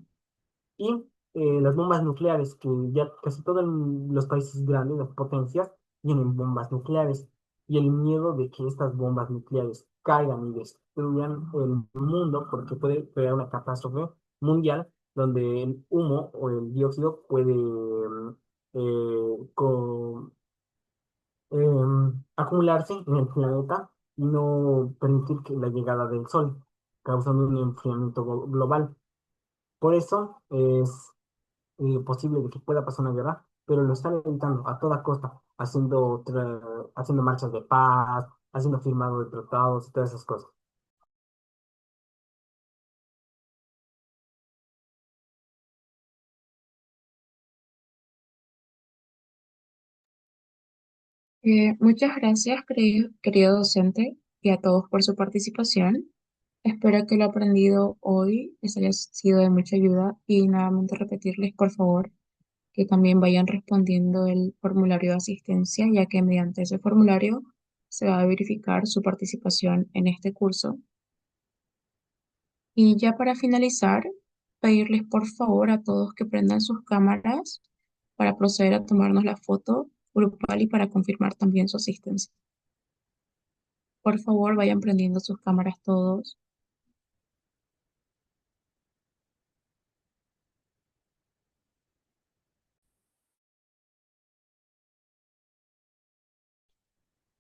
y las bombas nucleares, que ya casi todos los países grandes, las potencias, tienen bombas nucleares. Y el miedo de que estas bombas nucleares caigan y destruyan el mundo porque puede crear una catástrofe mundial donde el humo o el dióxido puede acumularse en el planeta y no permitir que la llegada del sol, causando un enfriamiento global. Por eso es posible de que pueda pasar una guerra, pero lo están evitando a toda costa, haciendo marchas de paz, haciendo firmado de tratados y todas esas cosas. Muchas gracias, querido docente, y a todos por su participación. Espero que lo aprendido hoy les haya sido de mucha ayuda y nuevamente repetirles, por favor, que también vayan respondiendo el formulario de asistencia, ya que mediante ese formulario se va a verificar su participación en este curso. Y ya para finalizar, pedirles por favor a todos que prendan sus cámaras para proceder a tomarnos la foto grupal y para confirmar también su asistencia. Por favor, vayan prendiendo sus cámaras todos.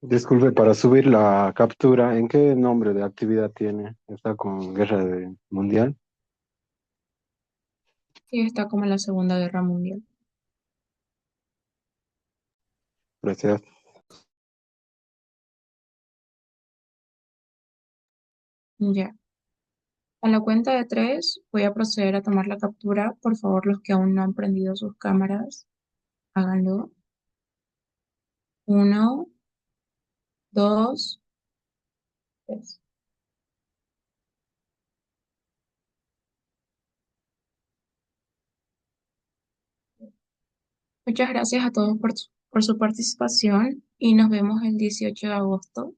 Disculpe, para subir la captura, ¿en qué nombre de actividad tiene? ¿Está con Mundial? Y está como en la Segunda Guerra Mundial. Gracias. Ya. A la cuenta de tres voy a proceder a tomar la captura. Por favor, los que aún no han prendido sus cámaras, háganlo. Uno, dos, tres. Muchas gracias a todos por su participación y nos vemos el 18 de agosto